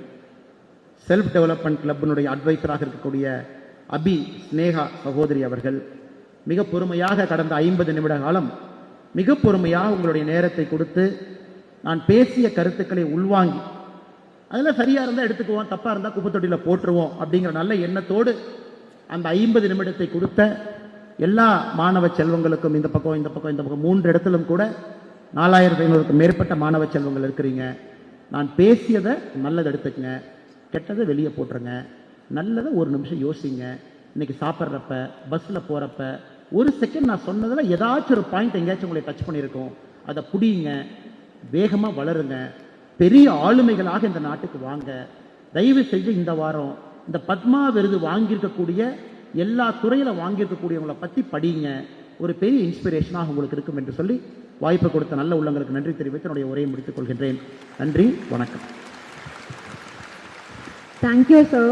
செல்ஃப் டெவலப்மெண்ட் கிளப்பினுடைய அட்வைசராக இருக்கக்கூடிய அபி ஸ்னேகா சகோதரி அவர்கள், மிக பொறுமையாக கடந்த 50 நிமிட காலம் மிக பொறுமையாக உங்களுடைய நேரத்தை கொடுத்து நான் பேசிய கருத்துக்களை உள்வாங்கி அதில் சரியா இருந்தால் எடுத்துக்குவோம், தப்பா இருந்தால் குப்பை தொட்டியில் போட்டுருவோம் அப்படிங்கிற நல்ல எண்ணத்தோடு அந்த 50 நிமிடத்தை கொடுத்த எல்லா மாணவ செல்வங்களுக்கும் இந்த பக்கம் 3 இடத்திலும் கூட 4500க்கும் மேற்பட்ட மாணவ செல்வங்கள் இருக்கிறீங்க. நான் பேசியதை நல்லதை எடுத்துக்கங்க, கெட்டதை வெளியே போட்டுருங்க, நல்லதை ஒரு நிமிஷம் யோசிங்க. இன்னைக்கு சாப்பிட்றப்ப, பஸ்ஸில் போகிறப்ப ஒரு செகண்ட் நான் சொன்னதில் ஏதாச்சும் ஒரு பாயிண்ட் எங்கேயாச்சும் உங்களை டச் பண்ணியிருக்கோம், அதை புடிங்க, வேகமாக வளருங்க, பெரிய ஆளுமைகளாக இந்த நாட்டுக்கு வாங்க. தயவு செஞ்சு இந்த வாரம் இந்த பத்மா விருது வாங்கியிருக்கக்கூடிய எல்லா துறையில் வாங்கியிருக்கக்கூடியவங்களை பற்றி படிங்க. ஒரு பெரிய இன்ஸ்பிரேஷனாக உங்களுக்கு இருக்கும் என்று சொல்லி வாய்ப்பு கொடுத்த நல்ல உள்ளங்களுக்கு நன்றி தெரிவித்து என்னுடைய உரையை முடித்துக் கொள்கின்றேன். நன்றி, வணக்கம். Thank you, sir.